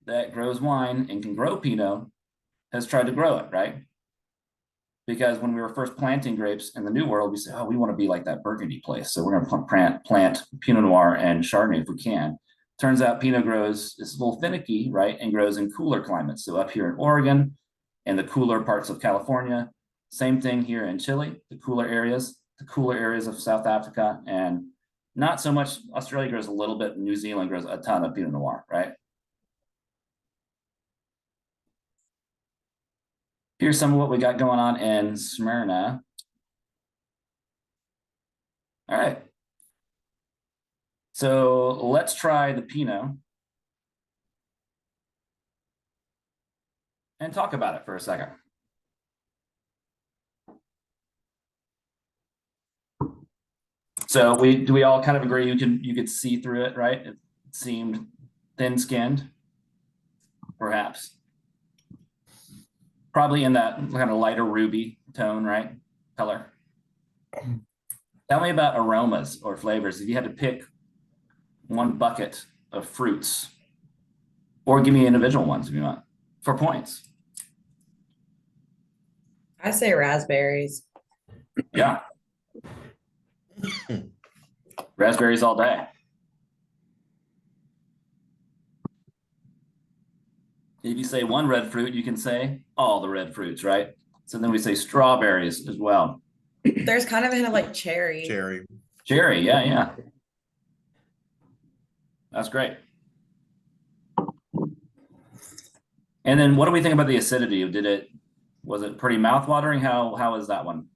that grows wine and can grow Pinot has tried to grow it, right? Because when we were first planting grapes in the New World, we said, oh, we want to be like that Burgundy place. So we're going to plant Pinot Noir and Chardonnay if we can. Turns out Pinot grows, it's a little finicky, right? And grows in cooler climates. So up here in Oregon and the cooler parts of California, same thing here in Chile, the cooler areas of South Africa, and not so much Australia grows a little bit, New Zealand grows a ton of Pinot Noir, right? Here's some of what we got going on in Smyrna. All right. So let's try the Pinot and talk about it for a second. So do we all kind of agree you could see through it, right? It seemed thin-skinned, perhaps. Probably in that kind of lighter ruby tone, right? Color. Tell me about aromas or flavors. If you had to pick one bucket of fruits, or give me individual ones if you want, for points.
I say raspberries.
Yeah. Raspberries all day. If you say one red fruit, you can say all the red fruits, right? So then we say strawberries as well.
There's kind of a hint of like cherry.
Cherry,
yeah. That's great. And then what do we think about the acidity? Was it pretty mouth-watering? How is that one?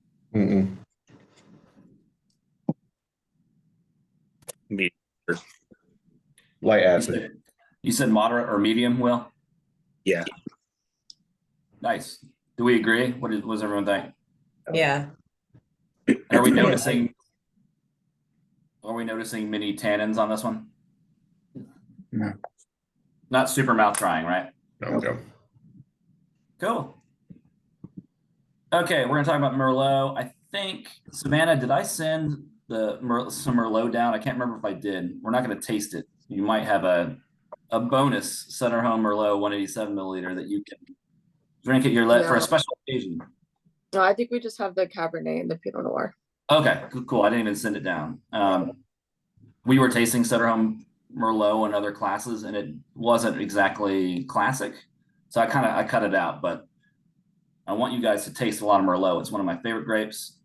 Light acid.
You said moderate or medium, Will?
Yeah.
Nice. Do we agree? What does everyone think?
Yeah.
Are we noticing many tannins on this one?
No.
Not super mouth drying, right?
Okay.
Cool. Okay, we're gonna talk about Merlot. I think, Savannah, did I send some Merlot down? I can't remember if I did. We're not gonna taste it. You might have a bonus Sutter Home Merlot 187 milliliter that you can drink at your for a special occasion.
No, I think we just have the Cabernet and the Pinot Noir.
Okay, cool. I didn't even send it down. We were tasting Sutter Home Merlot and other classes, and it wasn't exactly classic. So I cut it out, but I want you guys to taste a lot of Merlot. It's one of my favorite grapes.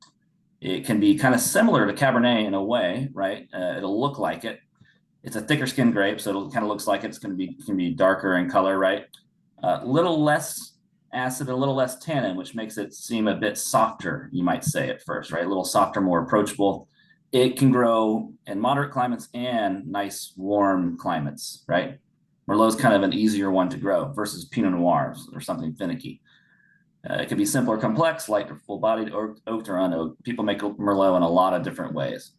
It can be kind of similar to Cabernet in a way, right? It'll look like it. It's a thicker skinned grape, so it kind of looks like it's can be darker in color, right? A little less acid, a little less tannin, which makes it seem a bit softer, you might say at first, right? A little softer, more approachable. It can grow in moderate climates and nice warm climates, right? Merlot's kind of an easier one to grow versus Pinot Noirs or something finicky. It can be simple or complex, light or full-bodied, oaked or unoaked. People make Merlot in a lot of different ways.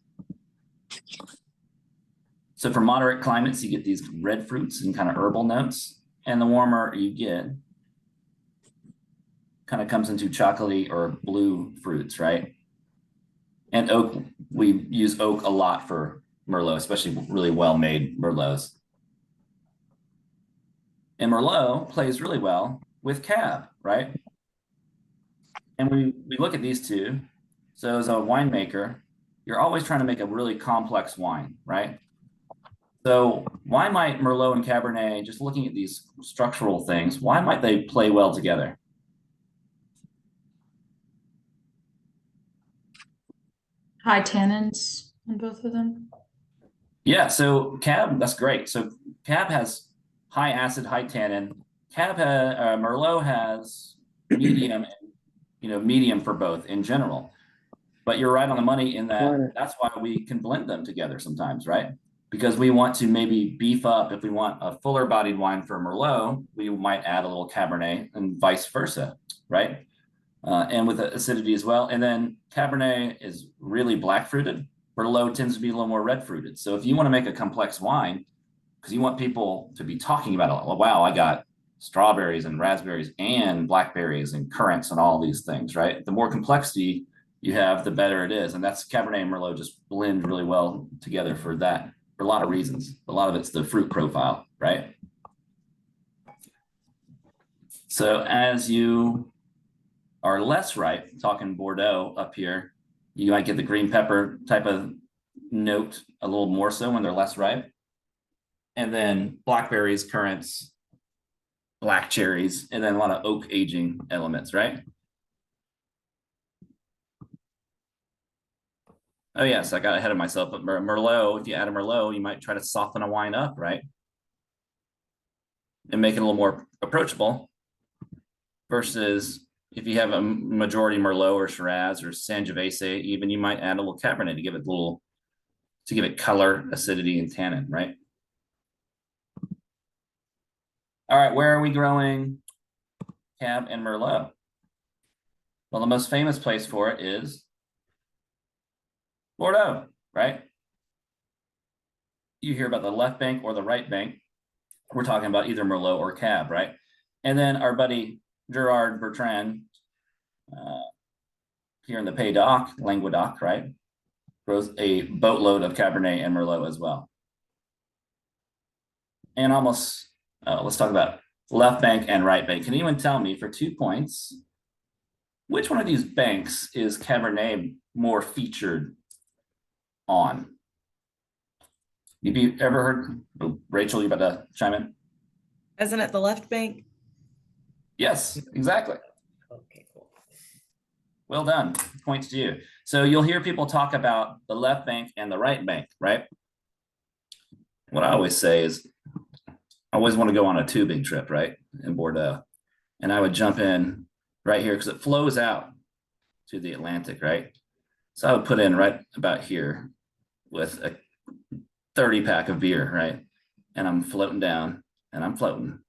So for moderate climates, you get these red fruits and kind of herbal notes. And the warmer you get, kind of comes into chocolatey or blue fruits, right? And oak, we use oak a lot for Merlot, especially really well-made Merlots. And Merlot plays really well with Cab, right? And we look at these two. So as a winemaker, you're always trying to make a really complex wine, right? So why might Merlot and Cabernet, just looking at these structural things, why might they play well together?
High tannins on both of them.
Yeah, so Cab, that's great. So Cab has high acid, high tannin. Merlot has medium, medium for both in general. But you're right on the money in that that's why we can blend them together sometimes, right? Because we want to maybe beef up. If we want a fuller bodied wine for Merlot, we might add a little Cabernet and vice versa, right? And with acidity as well. And then Cabernet is really black fruited. Merlot tends to be a little more red fruited. So if you want to make a complex wine, because you want people to be talking about it, well, wow, I got strawberries and raspberries and blackberries and currants and all these things, right? The more complexity you have, the better it is. And that's Cabernet and Merlot just blend really well together for that, for a lot of reasons. A lot of it's the fruit profile, right? So as you are less ripe, talking Bordeaux up here, you might get the green pepper type of note a little more so when they're less ripe. And then blackberries, currants, black cherries, and then a lot of oak aging elements, right? Oh yes, I got ahead of myself, but Merlot, if you add a Merlot, you might try to soften a wine up, right? And make it a little more approachable versus if you have a majority Merlot or Shiraz or Sangiovese, even you might add a little Cabernet to give it color, acidity, and tannin, right? All right, where are we growing Cab and Merlot? Well, the most famous place for it is Bordeaux, right? You hear about the left bank or the right bank. We're talking about either Merlot or Cab, right? And then our buddy Gerard Bertrand here in the Pays d'Oc, Languedoc, right? Grows a boatload of Cabernet and Merlot as well. And almost, let's talk about left bank and right bank. Can anyone tell me for 2 points, which one of these banks is Cabernet more featured on? You ever heard, Rachel, you about to chime in?
Isn't it the left bank?
Yes, exactly.
Okay, cool.
Well done. Points to you. So you'll hear people talk about the left bank and the right bank, right? What I always say is, I always want to go on a tubing trip, right, in Bordeaux. And I would jump in right here because it flows out to the Atlantic, right? So I would put in right about here with a 30-pack of beer, right? And I'm floating down and I'm floating.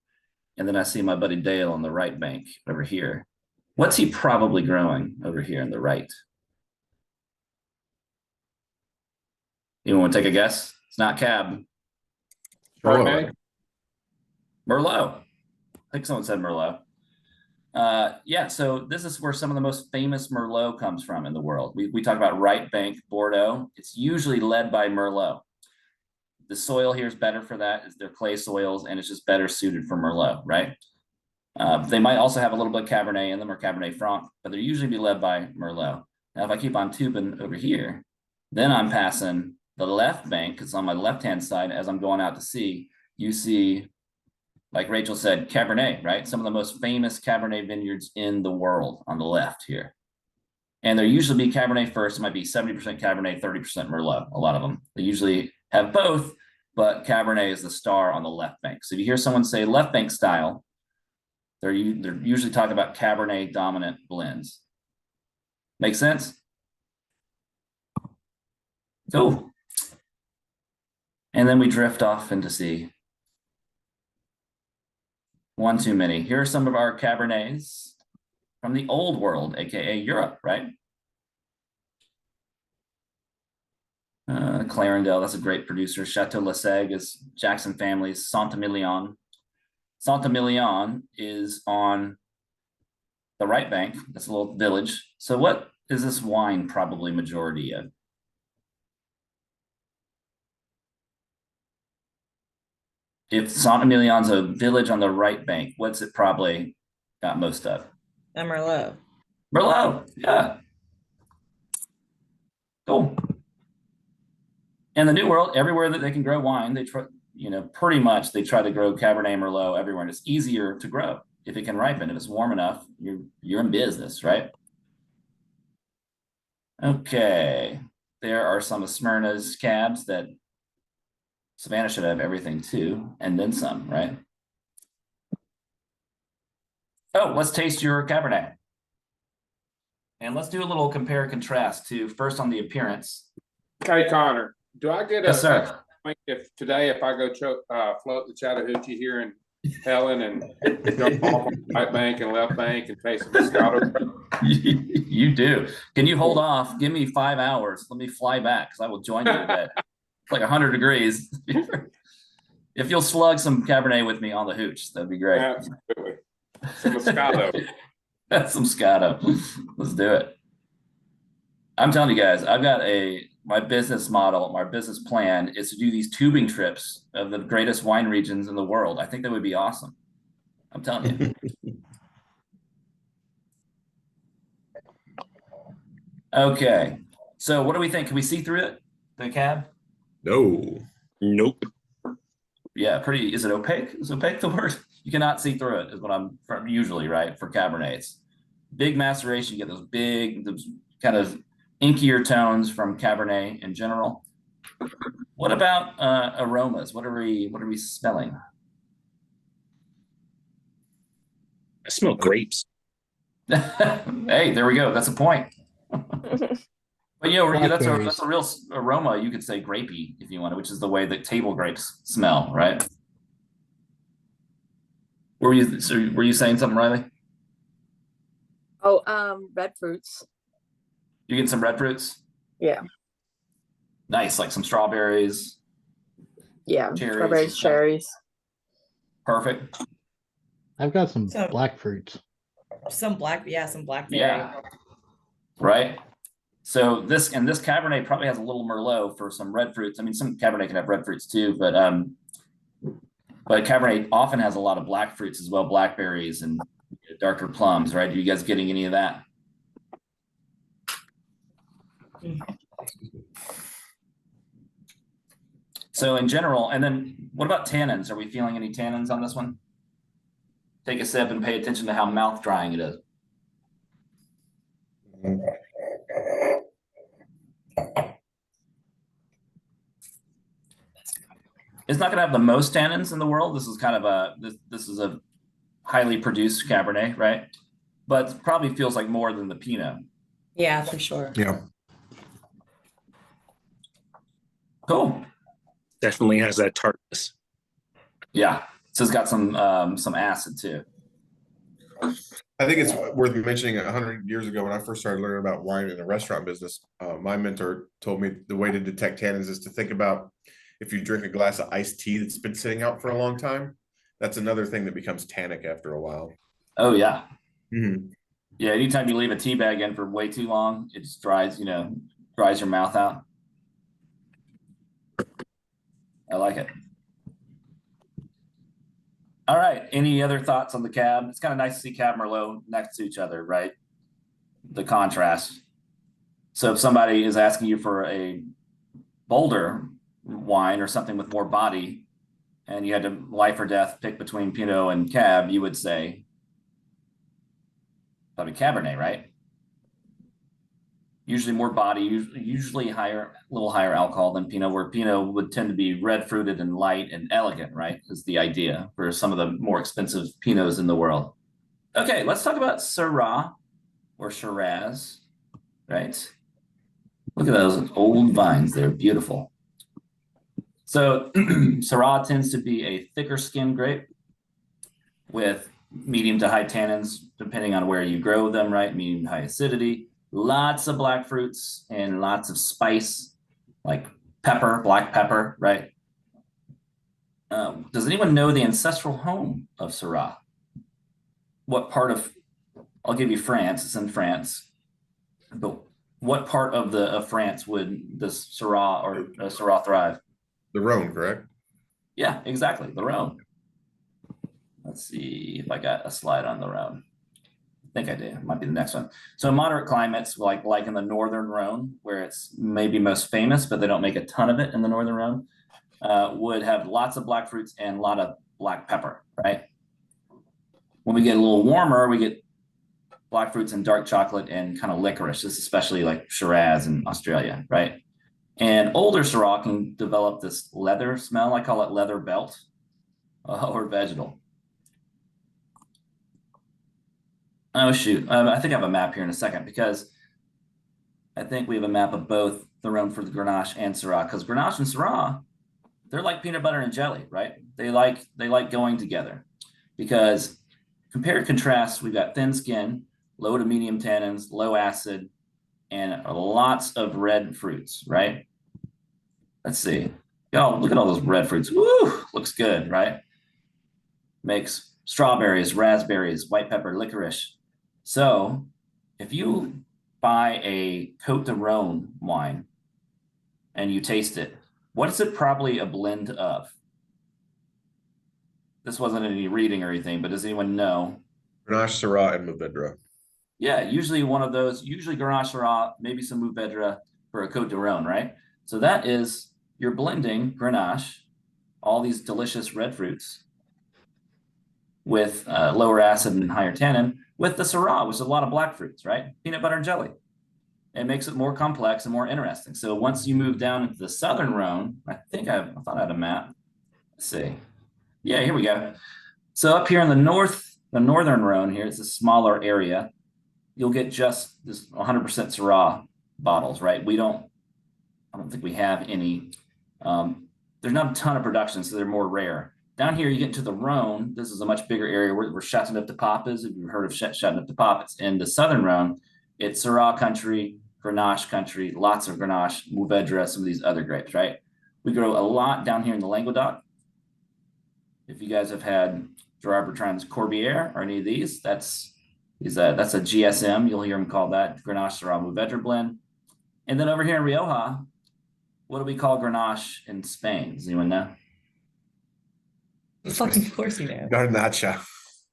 And then I see my buddy Dale on the right bank over here. What's he probably growing over here on the right? Anyone want to take a guess? It's not Cab.
Chardonnay.
Merlot. I think someone said Merlot. Yeah, so this is where some of the most famous Merlot comes from in the world. We talk about right bank Bordeaux. It's usually led by Merlot. The soil here is better for that. They're clay soils, and it's just better suited for Merlot, right? They might also have a little bit of Cabernet in them or Cabernet Franc, but they're usually be led by Merlot. Now, if I keep on tubing over here, then I'm passing the left bank, because on my left-hand side, as I'm going out to sea, you see, like Rachel said, Cabernet, right? Some of the most famous Cabernet vineyards in the world on the left here. And there usually be Cabernet first. It might be 70% Cabernet, 30% Merlot, a lot of them. They usually have both, but Cabernet is the star on the left bank. So if you hear someone say left bank style, they're usually talking about Cabernet dominant blends. Make sense? Cool. And then we drift off into sea. One too many. Here are some of our Cabernets from the old world, aka Europe, right? Clarendelle, that's a great producer. Chateau Lassègue is Jackson family's Saint-Emilion. Saint-Emilion is on the right bank. That's a little village. So what is this wine probably majority of? If Saint-Emilion's a village on the right bank, what's it probably got most of?
Merlot.
Merlot, yeah. Cool. In the New World, everywhere that they can grow wine, they try, pretty much they try to grow Cabernet Merlot everywhere, and it's easier to grow if it can ripen. If it's warm enough, you're in business, right? Okay, there are some of Smyrna's cabs that Savannah should have everything too, and then some, right? Oh, let's taste your Cabernet. And let's do a little compare and contrast to first on the appearance.
Hey, Connor, do I get
Yes, sir.
if I go float the Chattahoochee here in Helen and jump off on the right bank and left bank and taste the Moscato?
You do. Can you hold off? Give me 5 hours. Let me fly back because I will join you today. It's like 100 degrees. If you'll slug some Cabernet with me on the hooch, that'd be great.
Absolutely. Some Moscato.
That's some Moscato. Let's do it. I'm telling you guys, I've got my business model, my business plan is to do these tubing trips of the greatest wine regions in the world. I think that would be awesome. I'm telling you. Okay. So what do we think? Can we see through it? The cab?
No.
Nope.
Yeah, pretty. Is it opaque? Is opaque the word? You cannot see through it, is what I'm usually, right? For Cabernets. Big maceration, you get those kind of inkier tones from Cabernet in general. What about aromas? What are we smelling?
I smell grapes.
Hey, there we go. That's a point. But that's a real aroma. You could say grapey if you want to, which is the way that table grapes smell, right? Were you saying something, Riley?
Oh, red fruits.
You getting some red fruits?
Yeah.
Nice, like some strawberries.
Yeah.
Cherries,
Strawberries, cherries.
Perfect.
I've got some
So-
black fruits.
Some blackberry.
Yeah. Right. So this Cabernet probably has a little Merlot for some red fruits. I mean, some Cabernet can have red fruits too, but Cabernet often has a lot of black fruits as well, blackberries and darker plums, right? Are you guys getting any of that? So in general, and then what about tannins? Are we feeling any tannins on this one? Take a sip and pay attention to how mouth drying it is. It's not going to have the most tannins in the world. This is kind of this is a highly produced Cabernet, right? But probably feels like more than the Pinot.
Yeah, for sure.
Yeah.
Cool.
Definitely has that tartness.
Yeah. So it's got some acid too.
I think it's worth mentioning 100 years ago when I first started learning about wine in the restaurant business, my mentor told me the way to detect tannins is to think about if you drink a glass of iced tea that's been sitting out for a long time, that's another thing that becomes tannic after a while.
Oh yeah.
Mm-hmm.
Yeah, anytime you leave a tea bag in for way too long, it just dries your mouth out. I like it. All right. Any other thoughts on the cab? It's kind of nice to see Cab Merlot next to each other, right? The contrast. So if somebody is asking you for a bolder wine or something with more body, and you had to life or death pick between Pinot and Cab, you would say probably Cabernet, right? Usually more body, usually a little higher alcohol than Pinot, where Pinot would tend to be red fruited and light and elegant, right? Is the idea for some of the more expensive Pinots in the world. Okay, let's talk about Syrah or Shiraz, right? Look at those old vines, they're beautiful. So Syrah tends to be a thicker skinned grape. with medium to high tannins, depending on where you grow them, right? Medium to high acidity, lots of black fruits and lots of spice, like pepper, black pepper, right? Does anyone know the ancestral home of Syrah? What part of, I'll give you France, it's in France, but what part of France would this Syrah or Syrah thrive?
The Rhone, correct?
Yeah, exactly, the Rhone. Let's see if I got a slide on the Rhone. I think I did. It might be the next one. So moderate climates, like in the northern Rhone, where it's maybe most famous, but they don't make a ton of it in the northern Rhone, would have lots of black fruits and a lot of black pepper, right? When we get a little warmer, we get black fruits and dark chocolate and kind of licorice. This is especially like Shiraz in Australia, right? And older Syrah can develop this leather smell. I call it leather belt or vegetal. Oh, shoot. I think I have a map here in a second because I think we have a map of both the Rhone for the Grenache and Syrah, because Grenache and Syrah, they're like peanut butter and jelly, right? They like going together because compare and contrast, we've got thin skin, low to medium tannins, low acid, and lots of red fruits, right? Let's see. Oh, look at all those red fruits. Woo, looks good, right? Makes strawberries, raspberries, white pepper, licorice. So if you buy a Côte de Rhone wine and you taste it, what is it probably a blend of? This wasn't any reading or anything, but does anyone know?
Grenache, Syrah, and Mourvedre.
Yeah, usually one of those, usually Grenache, Syrah, maybe some Mourvedre for a Côte de Rhone, right? So that is, you're blending Grenache, all these delicious red fruits, with lower acid and higher tannin, with the Syrah, which is a lot of black fruits, right? Peanut butter and jelly. It makes it more complex and more interesting. So once you move down into the southern Rhone, I thought I had a map. Let's see. Yeah, here we go. So up here in the northern Rhone here, it's a smaller area. You'll get just this 100% Syrah bottles, right? I don't think we have any. There's not a ton of production, so they're more rare. Down here, you get into the Rhone. This is a much bigger area where Châteauneuf-du-Pape is. If you've heard of Châteauneuf-du-Pape, it's in the southern Rhone. It's Syrah country, Grenache country, lots of Grenache, Mourvedre, some of these other grapes, right? We grow a lot down here in the Languedoc. If you guys have had Gerard Bertrand's Corbière or any of these, that's a GSM. You'll hear him call that Grenache Syrah Mourvedre blend. And then over here in Rioja, what do we call Grenache in Spain? Does anyone know?
Fucking of course you know.
Garnacha.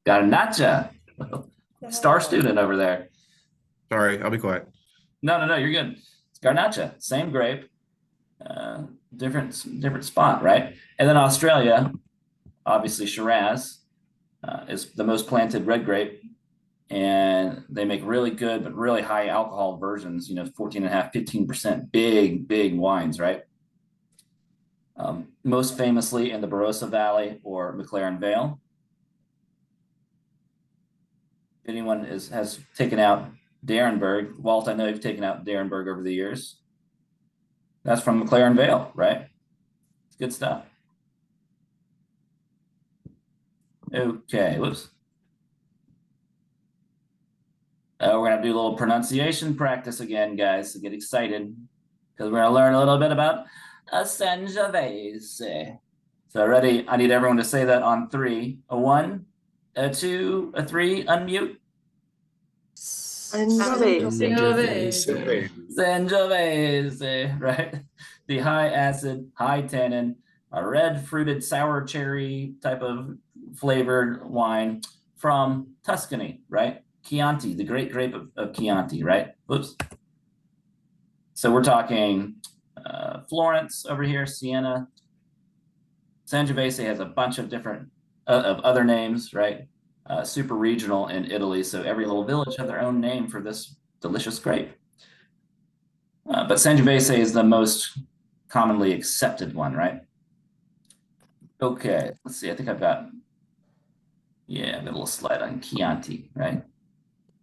Garnacha. Star student over there.
Sorry, I'll be quiet.
No, you're good. It's Garnacha, same grape, different spot, right? And then Australia, obviously Shiraz is the most planted red grape, and they make really good but really high alcohol versions, 14.5, 15%, big wines, right? Most famously in the Barossa Valley or McLaren Vale. If anyone has taken out Derenberg, Walt, I know you've taken out Derenberg over the years. That's from McLaren Vale, right? It's good stuff. Okay, whoops. We're gonna do a little pronunciation practice again, guys, so get excited because we're gonna learn a little bit about a Sangiovese. So ready? I need everyone to say that on 3. A 1, a 2, a 3, unmute. Sangiovese, right? The high acid, high tannin, a red fruited sour cherry type of flavored wine from Tuscany, right? Chianti, the great grape of Chianti, right? Whoops. So we're talking Florence over here, Siena. Sangiovese has a bunch of different of other names, right? Super regional in Italy. So every little village has their own name for this delicious grape. But Sangiovese is the most commonly accepted one, right? Okay, let's see. I think I've got a little slide on Chianti, right?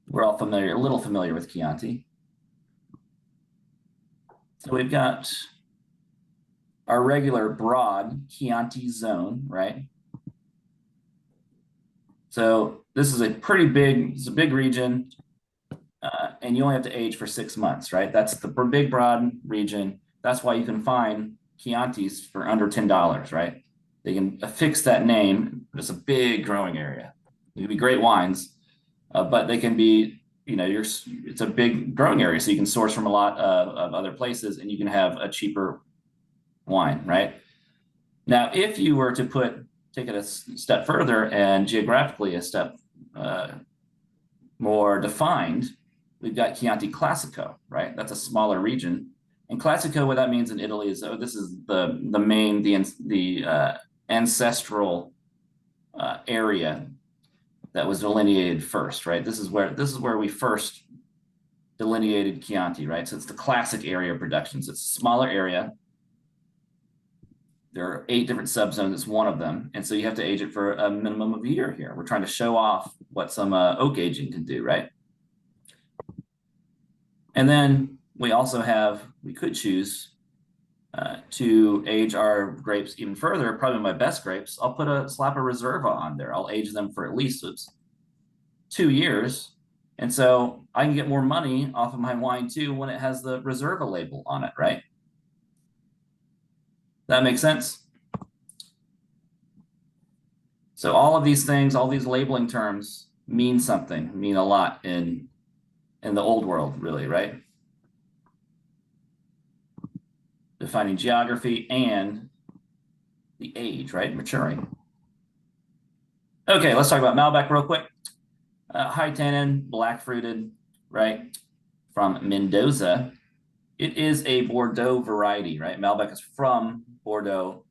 We're all a little familiar with Chianti. So we've got our regular broad Chianti zone, right? So this is a pretty big, it's a big region. And you only have to age for 6 months, right? That's the big, broad region. That's why you can find Chiantis for under $10, right? They can affix that name, but it's a big growing area. It can be great wines, but they can be, you know, it's a big growing area, so you can source from a lot of other places, and you can have a cheaper wine, right? Now, if you were to take it a step further and geographically a step more defined, we've got Chianti Classico, right? That's a smaller region. And Classico, what that means in Italy is, oh, this is the main, the ancestral area that was delineated first, right? This is where we first delineated Chianti, right? So it's the classic area of production. So it's a smaller area. There are 8 different subzones. It's one of them. And so you have to age it for a minimum of a year here. We're trying to show off what some oak aging can do, right? And then we could choose to age our grapes even further. Probably my best grapes, I'll slap a Reserva on there. I'll age them for at least 2 years. And so I can get more money off of my wine too when it has the Reserva label on it, right? That makes sense? So all of these things, all these labeling terms mean something, mean a lot in the old world, really, right? Defining geography and the age, right? Maturing. Okay, let's talk about Malbec real quick. High tannin, black fruited, right? From Mendoza. It is a Bordeaux variety, right? Malbec is from Bordeaux.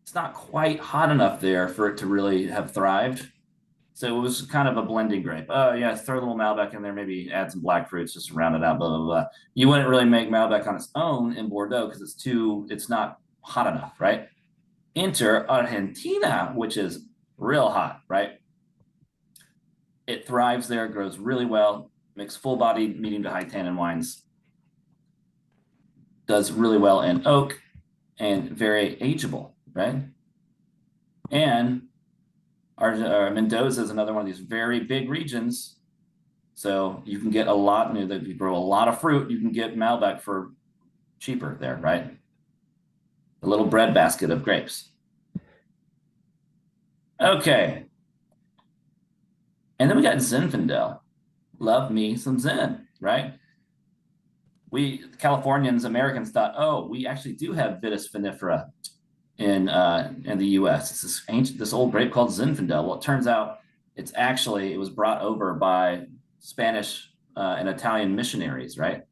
It's not quite hot enough there for it to really have thrived. So it was kind of a blending grape. Oh yeah, throw a little Malbec in there, maybe add some black fruits just to round it out, blah, blah, blah. You wouldn't really make Malbec on its own in Bordeaux because it's not hot enough, right? Enter Argentina, which is real hot, right? It thrives there, grows really well, makes full-bodied, medium to high tannin wines. Does really well in oak and very ageable, right? And our Mendoza is another one of these very big regions. So you can get a lot, if you grow a lot of fruit, you can get Malbec for cheaper there, right? A little breadbasket of grapes. Okay. And then we got Zinfandel. Love me some Zen, right? We Californians, Americans thought, oh, we actually do have Vitis vinifera in the U.S. It's this old grape called Zinfandel. Well, it turns out it was brought over by Spanish and Italian missionaries, right?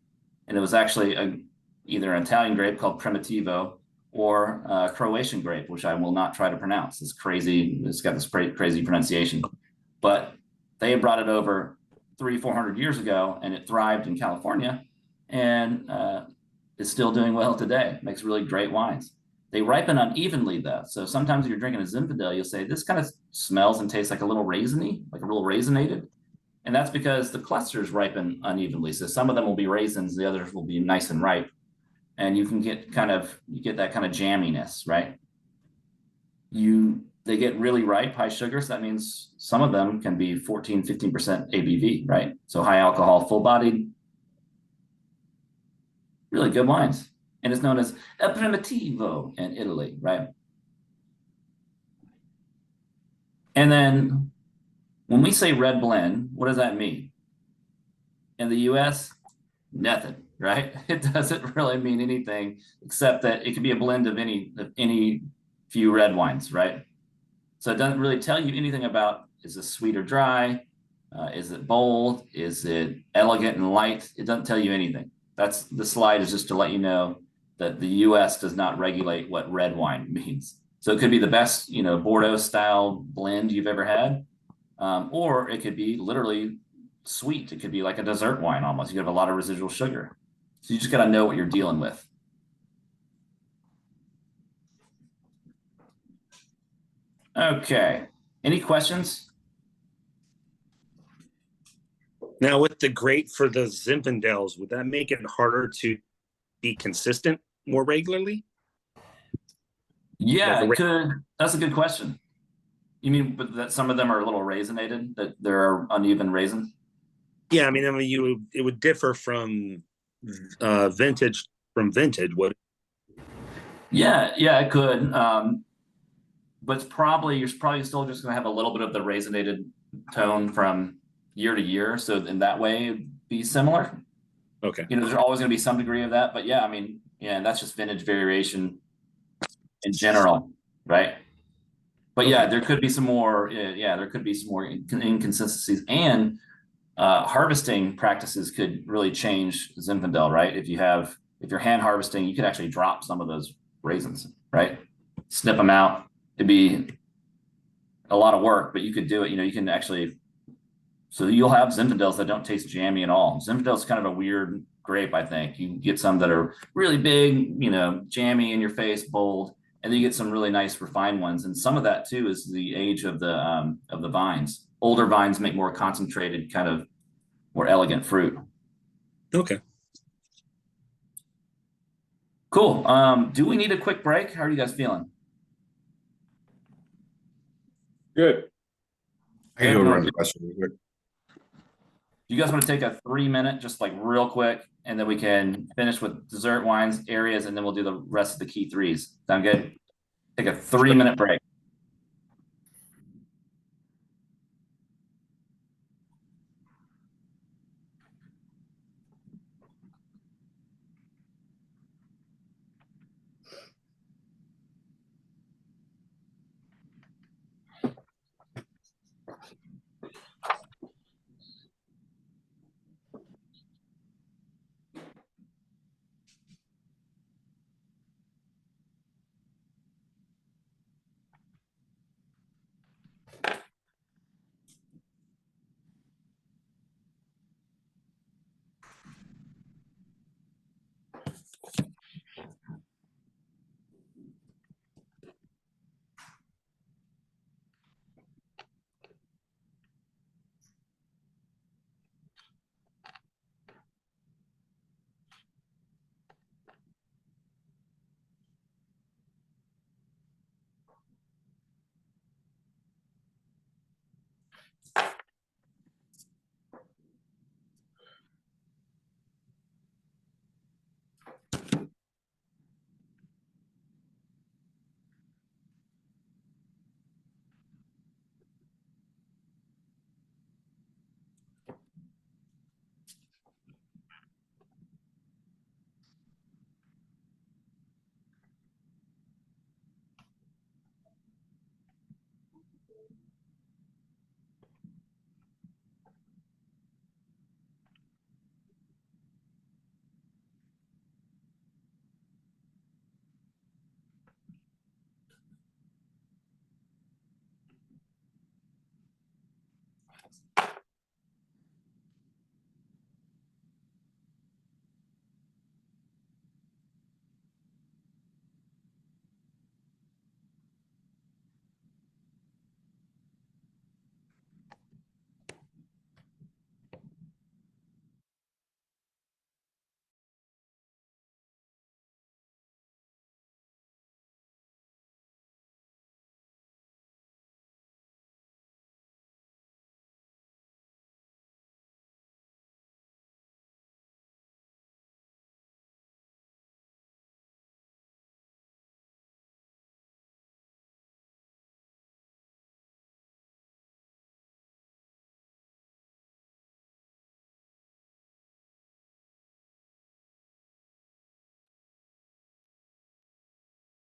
And it was actually either an Italian grape called Primitivo or a Croatian grape, which I will not try to pronounce. It's crazy. It's got this crazy pronunciation, but they had brought it over 300-400 years ago, and it thrived in California, and is still doing well today. Makes really great wines. They ripen unevenly though. So sometimes if you're drinking a Zinfandel, you'll say, this kind of smells and tastes like a little raisiny, like a little raisinated. And that's because the clusters ripen unevenly. So some of them will be raisins, the others will be nice and ripe. And you can get you get that kind of jamminess, right? They get really ripe, high sugar. So that means some of them can be 14, 15% ABV, right? So high alcohol, full bodied, really good wines. And it's known as a Primitivo in Italy, right? And then when we say red blend, what does that mean? In the US, nothing, right? It doesn't really mean anything except that it can be a blend of any few red wines, right? So it doesn't really tell you anything about, is it sweet or dry? Is it bold? Is it elegant and light? It doesn't tell you anything. The slide is just to let you know that the US does not regulate what red wine means. So it could be the best, Bordeaux style blend you've ever had. Or it could be literally sweet. It could be like a dessert wine almost. You have a lot of residual sugar. So you just got to know what you're dealing with. Okay. Any questions?
Now, with the grape for the Zinfandels, would that make it harder to be consistent more regularly?
Yeah, it could. That's a good question. You mean, but that some of them are a little raisinated, that there are uneven raisins?
Yeah, I mean, it would differ from vintage from vintage. What?
Yeah, it could. But you're probably still just gonna have a little bit of the raisinated tone from year to year. So in that way, it'd be similar.
Okay.
You know, there's always gonna be some degree of that, but yeah, I mean, yeah, that's just vintage variation in general, right? But yeah,
Okay.
there could be some more. Yeah, there could be some more inconsistencies, and harvesting practices could really change Zinfandel, right? If you're hand harvesting, you could actually drop some of those raisins, right? Snip them out. It'd be a lot of work, but you could do it. You know, you can actually. So you'll have Zinfandels that don't taste jammy at all. Zinfandel's kind of a weird grape, I think. You get some that are really big, you know, jammy in your face, bold, and then you get some really nice refined ones. And some of that too is the age of the vines. Older vines make more concentrated, kind of more elegant fruit.
Okay.
Cool. Do we need a quick break? How are you guys feeling?
Good.
I can go run the question real quick.
You guys want to take a 3-minute, just like real quick, and then we can finish with dessert wines areas, and then we'll do the rest of the key threes. Sound good? Take a 3-minute break.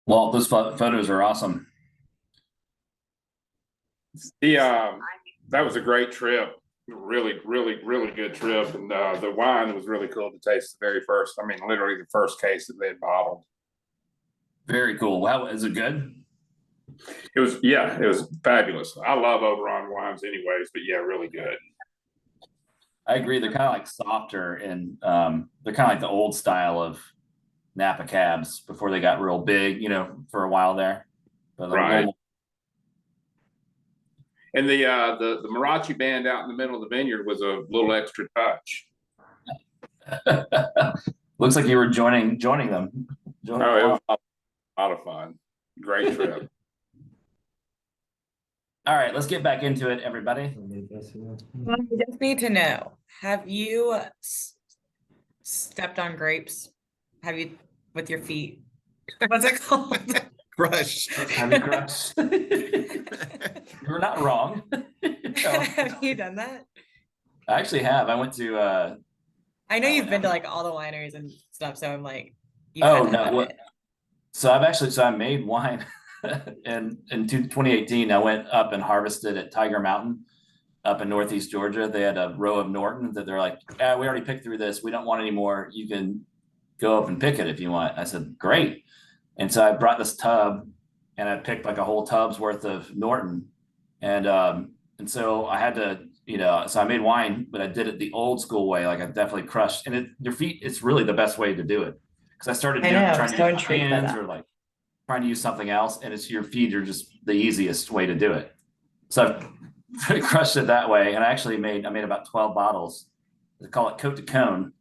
Well, those photos are awesome.
That was a great trip. Really, really, really good trip. And the wine was really cool to taste the very first. I mean, literally the first case that they had bottled.
Very cool. Wow, is it good?
It was fabulous. I love Oberon wines anyways, but yeah, really good.
I agree. They're kind of like softer, and they're kind of like the old style of Napa cabs before they got real big, you know, for a while there. But
right. And the mariachi band out in the middle of the vineyard was a little extra touch.
Looks like you were joining them.
It was a lot of fun. Great trip.
All right, let's get back into it, everybody.
I just need to know, have you stepped on grapes? Have you, with your feet? What's it called?
Crush.
Have you crushed? You're not wrong.
Have you done that?
I actually have. I went to
I know
Oh,
you've been to
yeah.
like all the wineries and stuff, so I'm like, you
Oh
had to
no,
have
what?
it.
So I made wine and in 2018 I went up and harvested at Tiger Mountain up in Northeast Georgia. They had a row of Norton that they're like, yeah, we already picked through this. We don't want any more. You can go up and pick it if you want. I said, great. And so I brought this tub and I picked like a whole tub's worth of Norton. And so I had to, so I made wine, but I did it the old school way. Like I definitely crushed, and your feet, it's really the best way to do it. Cause I started
I know, I'm
trying
so
to use my
intrigued by
hands
that.
or like trying to use something else. And it's your feet are just the easiest way to do it. So I crushed it that way. And I made about 12 bottles. They call it coat to cone.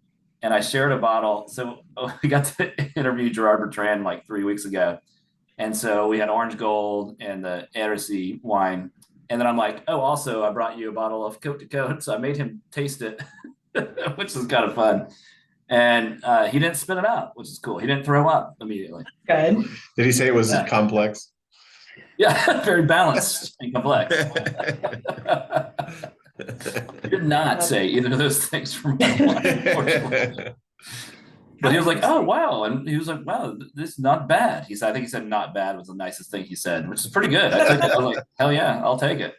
And I shared a bottle. So we got to interview Gerard Bertrand like 3 weeks ago. And so we had orange gold and the Heresy wine. And then I'm like, oh, also I brought you a bottle of coat to coat. So I made him taste it, which was kind of fun. And he didn't spit it out, which is cool. He didn't throw up immediately.
Good.
Did he say it was
Yeah.
complex?
Yeah, very balanced and complex. He did not say either of those things from my wine, unfortunately. But he was like, oh, wow. And he was like, wow, this is not bad. I think he said not bad was the nicest thing he said, which is pretty good. I took it. I was like, hell yeah, I'll take it.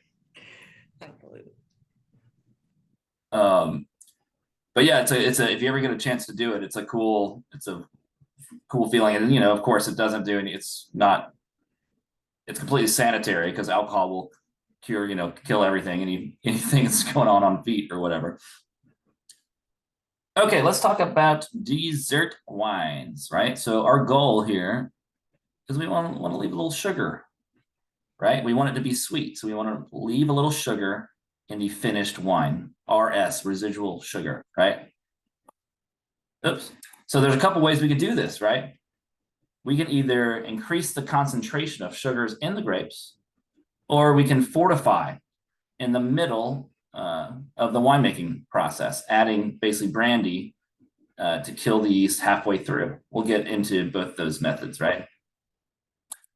But yeah, if you ever get a chance to do it, it's a cool feeling. And of course it doesn't do any, it's completely sanitary because alcohol will kill everything, anything that's going on feet or whatever. Okay, let's talk about dessert wines, right? So our goal here is we want to leave a little sugar, right? We want it to be sweet. So we want to leave a little sugar in the finished wine, RS, residual sugar, right? Oops. So there's a couple ways we could do this, right? We can either increase the concentration of sugars in the grapes, or we can fortify in the middle of the winemaking process, adding basically brandy to kill the yeast halfway through. We'll get into both those methods, right?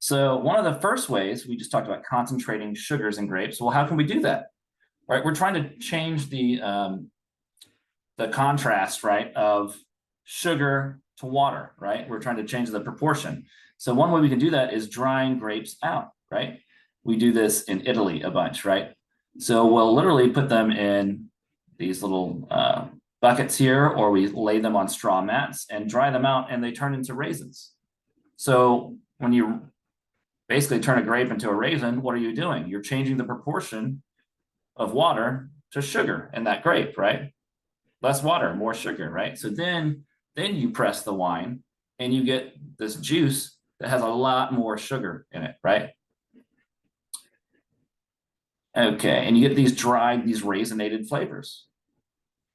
So one of the first ways, we just talked about concentrating sugars in grapes. Well, how can we do that? Right, we're trying to change the contrast, right, of sugar to water, right? We're trying to change the proportion. So one way we can do that is drying grapes out, right? We do this in Italy a bunch, right? So we'll literally put them in these little buckets here, or we lay them on straw mats and dry them out, and they turn into raisins. So when you basically turn a grape into a raisin, what are you doing? You're changing the proportion of water to sugar in that grape, right? Less water, more sugar, right? So then you press the wine and you get this juice that has a lot more sugar in it, right? Okay, and you get these raisinated flavors.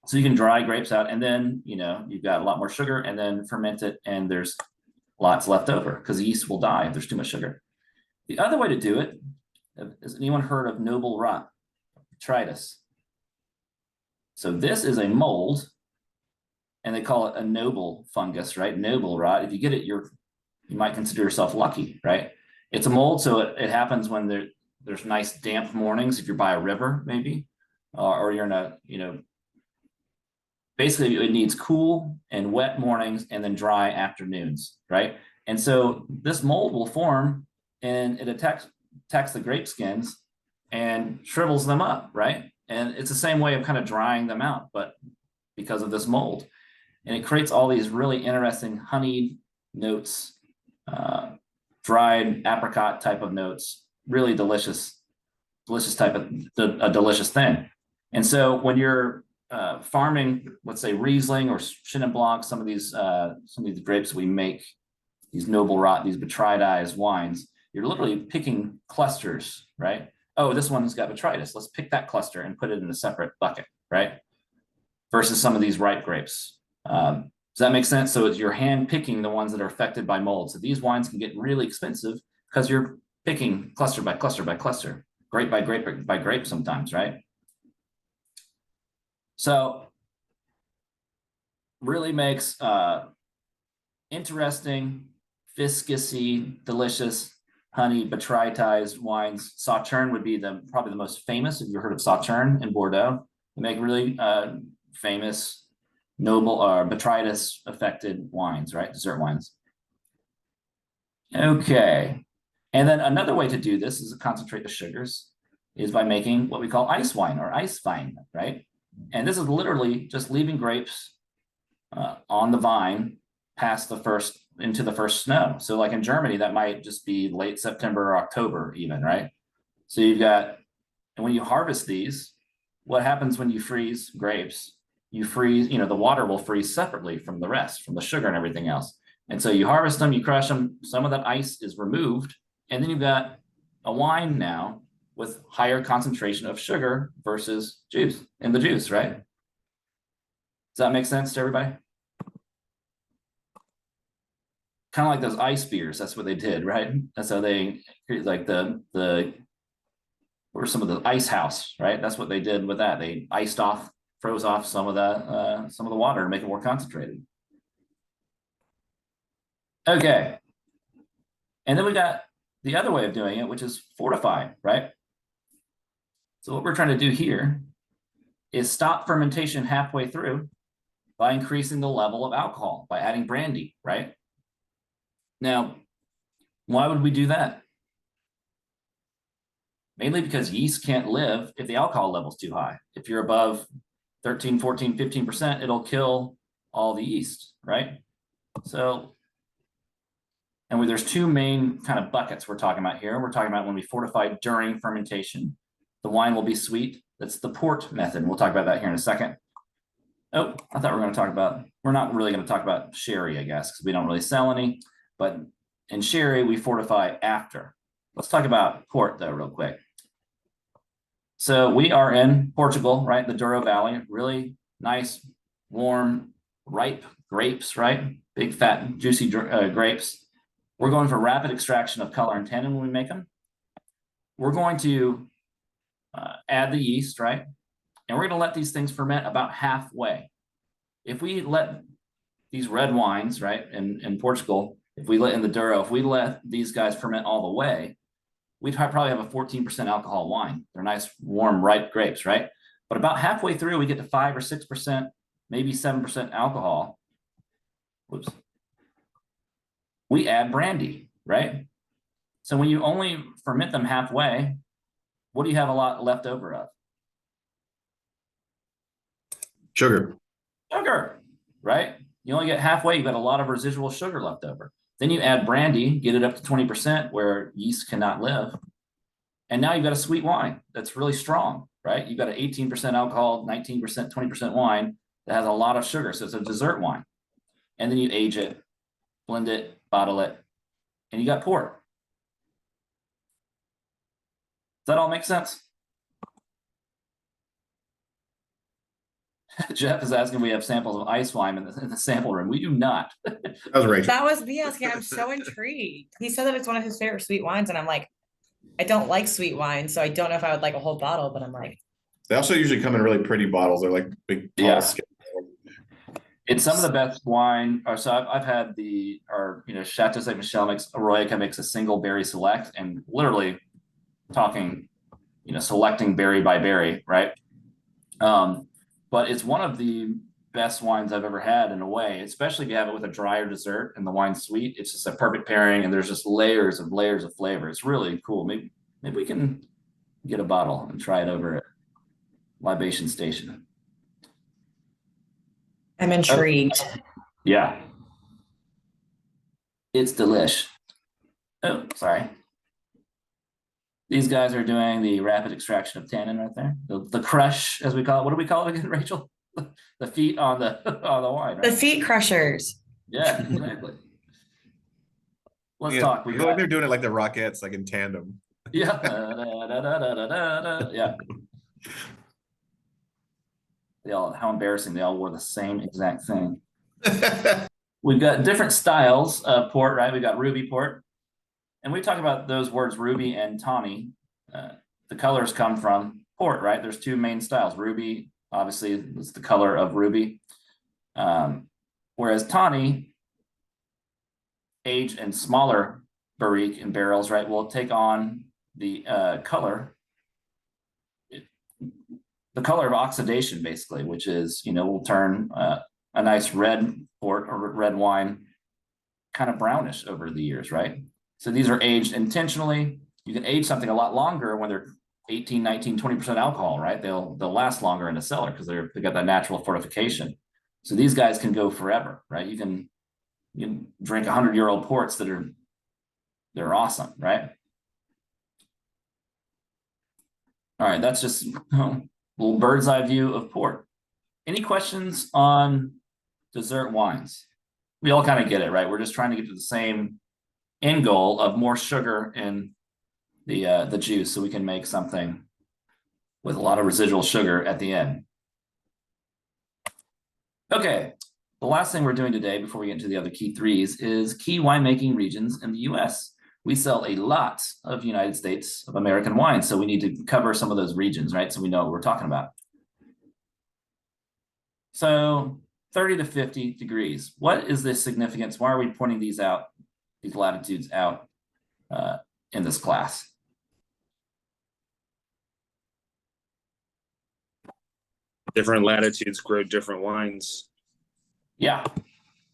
So you can dry grapes out, and then you've got a lot more sugar, and then ferment it, and there's lots left over because the yeast will die if there's too much sugar. The other way to do it, has anyone heard of noble rot? Botrytis. So this is a mold, and they call it a noble fungus, right? Noble rot. If you get it, you might consider yourself lucky, right? It's a mold, so it happens when there's nice damp mornings. If you're by a river, maybe, or you're in a basically it needs cool and wet mornings and then dry afternoons, right? And so this mold will form, and it attacks the grape skins and shrivels them up, right? And it's the same way of kind of drying them out, but because of this mold. And it creates all these really interesting honeyed notes, dried apricot type of notes, really delicious type of a delicious thing. And so when you're farming, let's say Riesling or Chenin Blanc, some of these grapes we make, these noble rot, these botrytis wines, you're literally picking clusters, right? Oh, this one's got botrytis. Let's pick that cluster and put it in a separate bucket, right? Versus some of these ripe grapes. Does that make sense? So it's you're hand picking the ones that are affected by mold. So these wines can get really expensive because you're picking cluster by cluster by cluster. grape by grape by grape sometimes, right? So really makes interesting, viscousy, delicious honey botrytized wines. Sauterne would be probably the most famous. If you've heard of Sauterne in Bordeaux, they make really famous, noble botrytis affected wines, right? Dessert wines. Okay. And then another way to do this is to concentrate the sugars is by making what we call ice wine or ice vine, right? And this is literally just leaving grapes on the vine past into the first snow. So like in Germany, that might just be late September or October even, right? So you've got, and when you harvest these, what happens when you freeze grapes? You freeze, the water will freeze separately from the rest, from the sugar and everything else. And so you harvest them, you crush them, some of that ice is removed, and then you've got a wine now with higher concentration of sugar versus juice in the juice, right? Does that make sense to everybody? Kind of like those ice beers, that's what they did, right? That's how they like what were some of the ice house, right? That's what they did with that. They froze off some of the water to make it more concentrated. Okay. And then we got the other way of doing it, which is fortify, right? So what we're trying to do here is stop fermentation halfway through by increasing the level of alcohol, by adding brandy, right? Now, why would we do that? Mainly because yeast can't live if the alcohol level is too high. If you're above 13, 14, 15%, it'll kill all the yeast, right? So, and there's two main kind of buckets we're talking about here. We're talking about when we fortify during fermentation. The wine will be sweet. That's the port method. We'll talk about that here in a second. Oh, I thought we were going to talk about, we're not really going to talk about sherry, I guess, because we don't really sell any. But in sherry, we fortify after. Let's talk about port, though, real quick. So we are in Portugal, right? The Douro Valley, really nice, warm, ripe grapes, right? Big, fat, juicy grapes. We're going for rapid extraction of color and tannin when we make them. We're going to add the yeast, right? And we're going to let these things ferment about halfway. If we let these red wines, right, in Portugal, if we let these guys ferment all the way, we'd probably have a 14% alcohol wine. They're nice, warm, ripe grapes, right? But about halfway through, we get to 5 or 6%, maybe 7% alcohol. Whoops. We add brandy, right? So when you only ferment them halfway, what do you have a lot left over of?
Sugar.
Sugar, right? You only get halfway, you've got a lot of residual sugar left over. Then you add brandy, get it up to 20% where yeast cannot live. And now you've got a sweet wine that's really strong, right? You've got an 18% alcohol, 19%, 20% wine that has a lot of sugar. So it's a dessert wine. And then you age it, blend it, bottle it, and you got port. Does that all make sense? Jeff is asking if we have samples of ice wine in the sample room. We do not.
That was Rachel.
That was me asking. I'm so intrigued. He said that it's one of his favorite sweet wines, and I'm like, I don't like sweet wine, so I don't know if I would like a whole bottle, but I'm like.
They also usually come in really pretty bottles. They're like big, tall,
Yeah.
scale.
It's some of the best wine. So I've had Chateau Saint Michelle Eroica makes a single berry select, and literally talking, selecting berry by berry, right? But it's one of the best wines I've ever had in a way, especially if you have it with a drier dessert and the wine's sweet. It's just a perfect pairing, and there's just layers of flavor. It's really cool. Maybe we can get a bottle and try it over at Libation Station.
I'm intrigued.
Yeah. It's delish. Oh, sorry. These guys are doing the rapid extraction of tannin right there. The crush, as we call it. What do we call it again, Rachel? The feet on the wine, right?
The feet crushers.
Yeah, exactly. Let's
Yeah,
talk.
I feel like they're doing it like the Rockettes, like in tandem.
Yeah. Yeah. How embarrassing. They all wore the same exact thing. We've got different styles of port, right? We've got ruby port. And we talk about those words ruby and tawny. The the colors come from port, right? There's two main styles. Ruby, obviously, is the color of ruby. Whereas tawny, aged in smaller barrique and barrels, right, will take on the color of oxidation, basically, which is, will turn a nice red port or red wine kind of brownish over the years, right? So these are aged intentionally. You can age something a lot longer when they're 18, 19, 20% alcohol, right? They'll last longer in the cellar because they got that natural fortification. So these guys can go forever, right? You can drink 100-year-old ports they're awesome, right? All right, that's just a little bird's eye view of port. Any questions on dessert wines? We all kind of get it, right? We're just trying to get to the same end goal of more sugar in the juice so we can make something with a lot of residual sugar at the end. Okay, the last thing we're doing today before we get into the other key threes is key winemaking regions in the US. We sell a lot of United States of American wine, so we need to cover some of those regions, right? So we know what we're talking about. So 30 to 50 degrees. What is the significance? Why are we pointing these out, these latitudes out in this class?
Different latitudes grow different wines.
Yeah.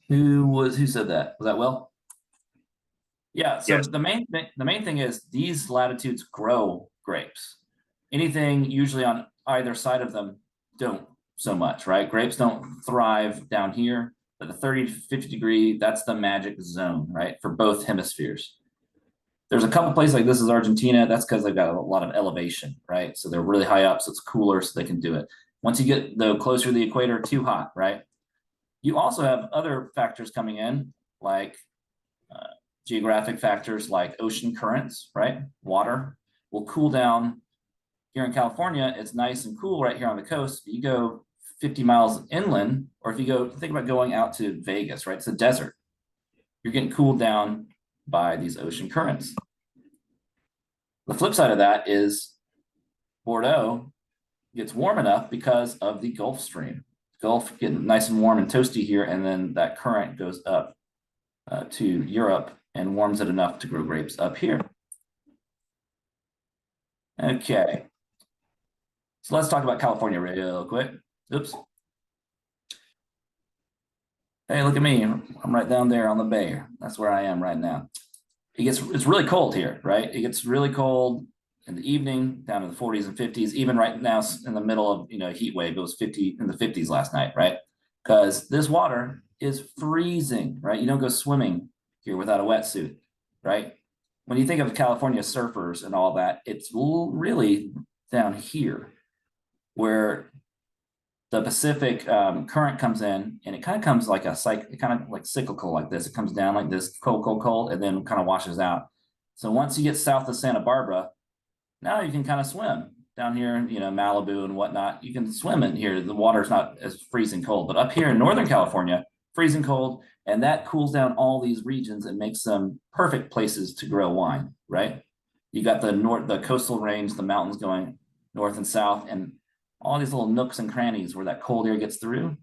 Who said that? Was that Will? Yeah. So
Yes.
the main thing is these latitudes grow grapes. Anything usually on either side of them don't so much, right? Grapes don't thrive down here, but the 30 to 50 degree, that's the magic zone, right? For both hemispheres. There's a couple places like this is Argentina. That's because they've got a lot of elevation, right? So they're really high up, so it's cooler, so they can do it. Once you get though closer to the equator, too hot, right? You also have other factors coming in, like geographic factors like ocean currents, right? Water will cool down. Here in California, it's nice and cool right here on the coast. You go 50 miles inland, or if you think about going out to Vegas, right? It's a desert. You're getting cooled down by these ocean currents. The flip side of that is Bordeaux gets warm enough because of the Gulf Stream. Gulf getting nice and warm and toasty here, and then that current goes up to Europe and warms it enough to grow grapes up here. Okay. So let's talk about California real quick. Oops. Hey, look at me. I'm right down there on the bay. That's where I am right now. It's really cold here, right? It gets really cold in the evening, down to the 40s and 50s. Even right now in the middle of a heat wave, it was 50 in the 50s last night, right? Because this water is freezing, right? You don't go swimming here without a wetsuit, right? When you think of California surfers and all that, it's really down here where the Pacific current comes in, and it kind of comes like cyclical like this. It comes down like this, cold, and then kind of washes out. So once you get south of Santa Barbara, now you can kind of swim down here in Malibu and whatnot. You can swim in here. The water's not as freezing cold, but up here in Northern California, freezing cold, and that cools down all these regions and makes them perfect places to grow wine, right? You got the coastal range, the mountains going north and south, and all these little nooks and crannies where that cold air gets through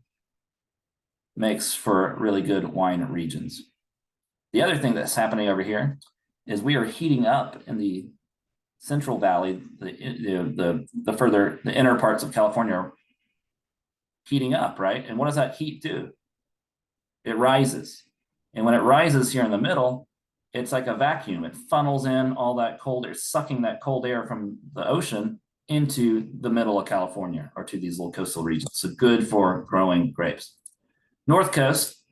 makes for really good wine regions. The other thing that's happening over here is we are heating up in the Central Valley, the inner parts of California are heating up, right? And what does that heat do? It rises. And when it rises here in the middle, it's like a vacuum. It funnels in all that cold air, sucking that cold air from the ocean into the middle of California or to these little coastal regions. So good for growing grapes. North Coast,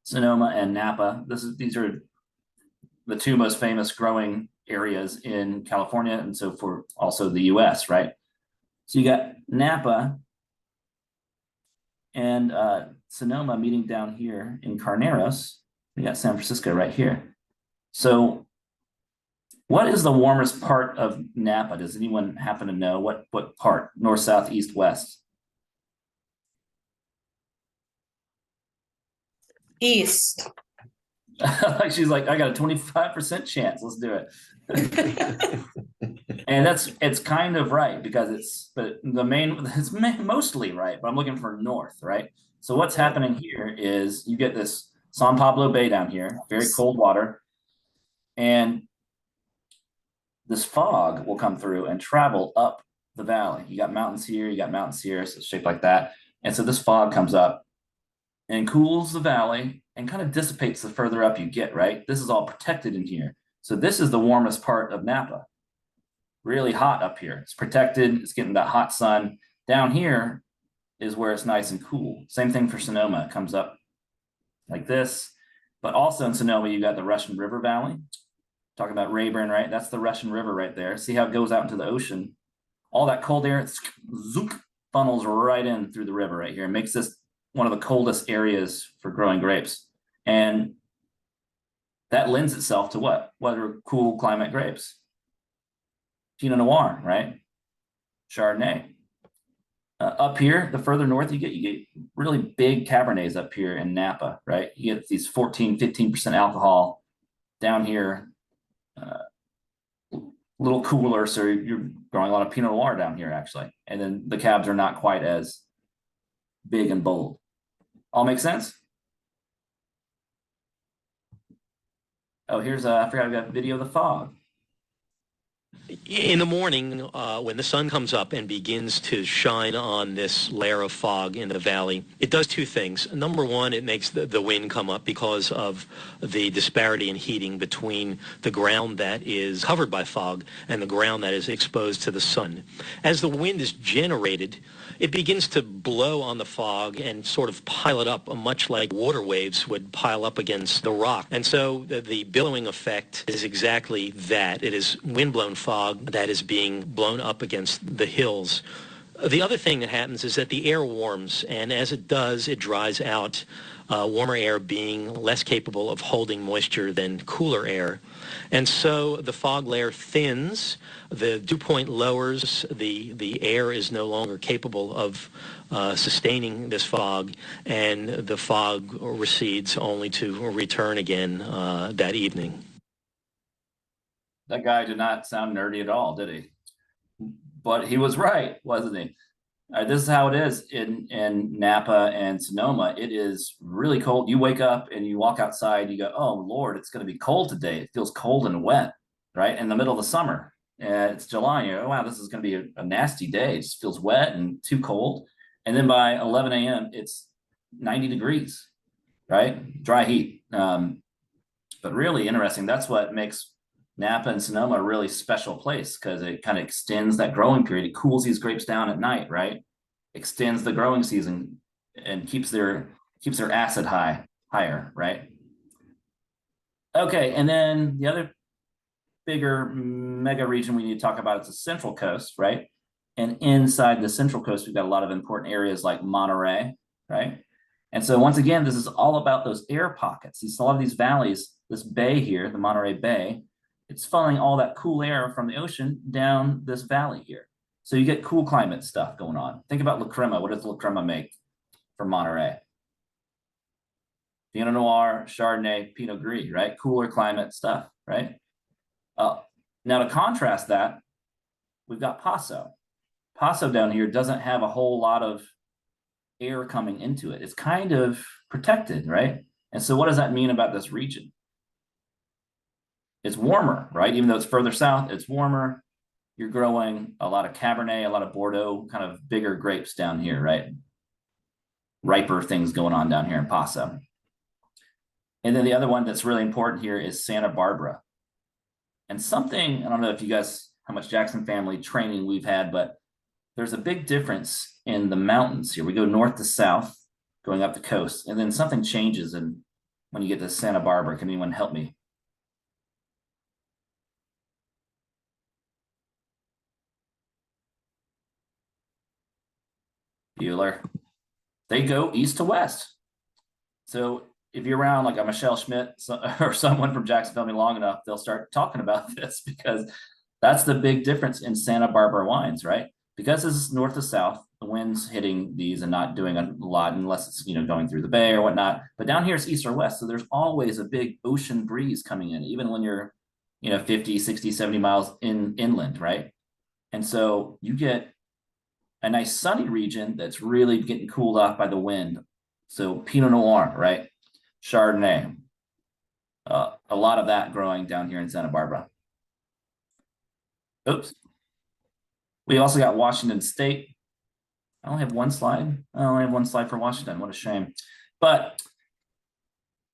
Sonoma and Napa. These are the two most famous growing areas in California, and so for also the US, right? So you got Napa and Sonoma meeting down here in Carneros. We got San Francisco right here. So what is the warmest part of Napa? Does anyone happen to know what part? North, south, east, west?
East.
Like she's like, I got a 25% chance. Let's do it. And it's kind of right because it's mostly right, but I'm looking for north, right? So what's happening here is you get this San Pablo Bay down here, very cold water, and this fog will come through and travel up the valley. You got mountains here, you got mountains here, so it's shaped like that. And so this fog comes up and cools the valley and kind of dissipates the further up you get, right? This is all protected in here. So this is the warmest part of Napa. Really hot up here. It's protected. It's getting that hot sun. Down here is where it's nice and cool. Same thing for Sonoma. It comes up like this. But also in Sonoma, you got the Russian River Valley. Talking about Rayburn, right? That's the Russian River right there. See how it goes out into the ocean? All that cold air, zook, funnels right in through the river right here. It makes this one of the coldest areas for growing grapes. And that lends itself to what? What are cool climate grapes? Pinot Noir, right? Chardonnay. Up here, the further north you get really big Cabernets up here in Napa, right? You get these 14, 15% alcohol. Down here, a little cooler, so you're growing a lot of Pinot Noir down here, actually. And then the cabs are not quite as big and bold. All make sense? Oh, here's I forgot I got a video of the fog.
In the morning, when the sun comes up and begins to shine on this layer of fog in the valley, it does two things. Number one, it makes the wind come up because of the disparity in heating between the ground that is covered by fog and the ground that is exposed to the sun. As the wind is generated, it begins to blow on the fog and sort of pile it up, much like water waves would pile up against the rock. And so the billowing effect is exactly that. It is wind-blown fog that is being blown up against the hills. The other thing that happens is that the air warms, and as it does, it dries out, warmer air being less capable of holding moisture than cooler air. And so the fog layer thins, the dew point lowers, the air is no longer capable of sustaining this fog, and the fog recedes only to return again that evening.
That guy did not sound nerdy at all, did he? But he was right, wasn't he? This is how it is in Napa and Sonoma. It is really cold. You wake up and you walk outside, you go, oh, Lord, it's going to be cold today. It feels cold and wet, right? In the middle of the summer. It's July. You go, oh, wow, this is going to be a nasty day. It just feels wet and too cold. And then by 11 a.m., it's 90 degrees, right? Dry heat. But really interesting. That's what makes Napa and Sonoma a really special place, because it kind of extends that growing period. It cools these grapes down at night, right? Extends the growing season and keeps their acid higher, right? Okay, and then the other bigger mega region we need to talk about is the Central Coast, right? And inside the Central Coast, we've got a lot of important areas like Monterey, right? And so once again, this is all about those air pockets. A lot of these valleys, this bay here, the Monterey Bay, it's funneling all that cool air from the ocean down this valley here. So you get cool climate stuff going on. Think about La Crema. What does La Crema make from Monterey? Pinot Noir, Chardonnay, Pinot Gris, right? Cooler climate stuff, right? Now to contrast that, we've got Paso. Paso down here doesn't have a whole lot of air coming into it. It's kind of protected, right? And so what does that mean about this region? It's warmer, right? Even though it's further south, it's warmer. You're growing a lot of Cabernet, a lot of Bordeaux, kind of bigger grapes down here, right? Riper things going on down here in Paso. And then the other one that's really important here is Santa Barbara. And something, I don't know if you guys, how much Jackson family training we've had, but there's a big difference in the mountains here. We go north to south, going up the coast, and then something changes when you get to Santa Barbara. Can anyone help me? Bueller. They go east to west. So if you're around like a Michelle Schmidt or someone from Jackson Family long enough, they'll start talking about this, because that's the big difference in Santa Barbara wines, right? Because this is north to south, the wind's hitting these and not doing a lot unless it's, going through the bay or whatnot. But down here it's east or west, so there's always a big ocean breeze coming in, even when you're, 50, 60, 70 miles inland, right? And so you get a nice sunny region that's really getting cooled off by the wind. So Pinot Noir, right? Chardonnay. A lot of that growing down here in Santa Barbara. Oops. We also got Washington State. I only have one slide. I only have one slide for Washington. What a shame. But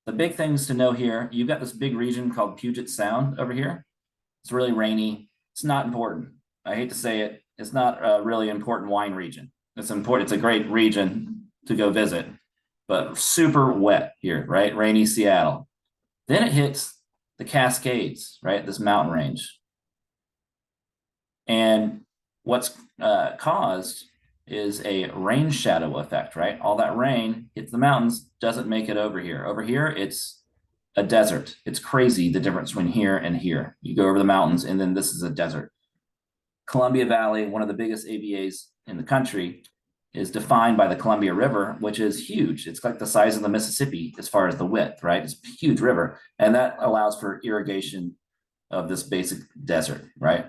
the big things to know here, you've got this big region called Puget Sound over here. It's really rainy. It's not important. I hate to say it. It's not a really important wine region. It's important. It's a great region to go visit, but super wet here, right? Rainy Seattle. Then it hits the Cascades, right? This mountain range. And what's caused is a rain shadow effect, right? All that rain hits the mountains, doesn't make it over here. Over here, it's a desert. It's crazy the difference between here and here. You go over the mountains and then this is a desert. Columbia Valley, one of the biggest AVAs in the country, is defined by the Columbia River, which is huge. It's like the size of the Mississippi as far as the width, right? It's a huge river. And that allows for irrigation of this basic desert, right?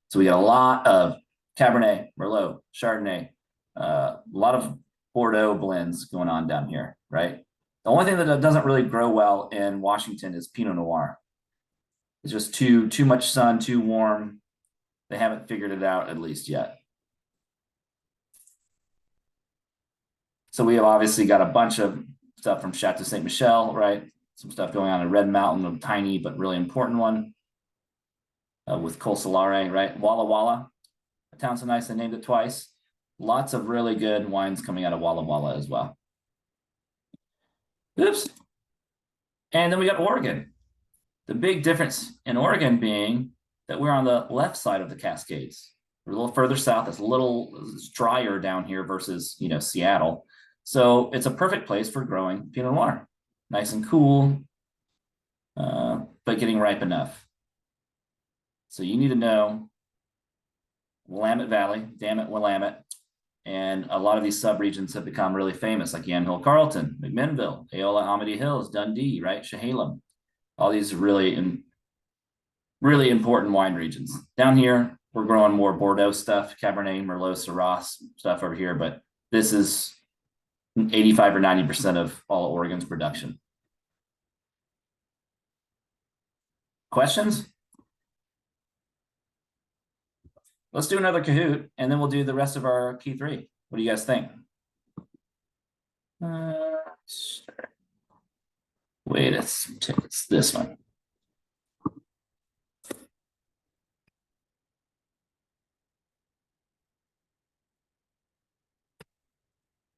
So we got a lot of Cabernet, Merlot, Chardonnay, a lot of Bordeaux blends going on down here, right? The only thing that doesn't really grow well in Washington is Pinot Noir. It's just too much sun, too warm. They haven't figured it out at least yet. So we have obviously got a bunch of stuff from Chateau Ste. Michelle, right? Some stuff going on in Red Mountain, a tiny but really important one with Col Solare, right? Walla Walla, a town so nice they named it twice. Lots of really good wines coming out of Walla Walla as well. Oops. And then we got Oregon. The big difference in Oregon being that we're on the left side of the Cascades. We're a little further south. It's a little drier down here versus, Seattle. So it's a perfect place for growing Pinot Noir. Nice and cool, but getting ripe enough. So you need to know Willamette Valley, damn it, Willamette. And a lot of these subregions have become really famous, like Yamhill Carlton, McMinnville, Aola Amity Hills, Dundee, right? Chehalem. All these really important wine regions. Down here, we're growing more Bordeaux stuff, Cabernet, Merlot, Syrah stuff over here, but this is 85 or 90% of all of Oregon's production. Questions? Let's do another Kahoot, and then we'll do the rest of our key three. What do you guys think? Wait, it's this one.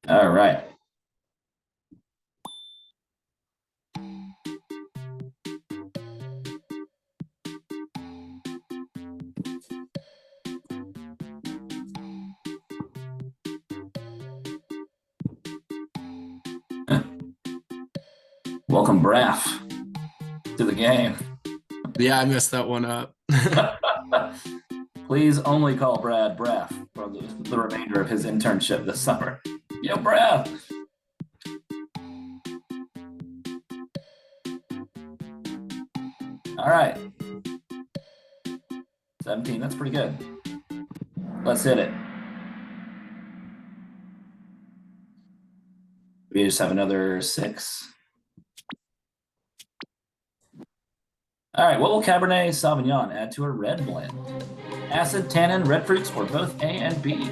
All right. Welcome, Braff, to the game.
Yeah, I messed that one up.
Please only call Brad Braff for the remainder of his internship this summer. Yo, Braff. All right. 17, that's pretty good. Let's hit it. We just have another 6. All right, what will Cabernet Sauvignon add to a red blend? Acid, tannin, red fruits, or both A and B?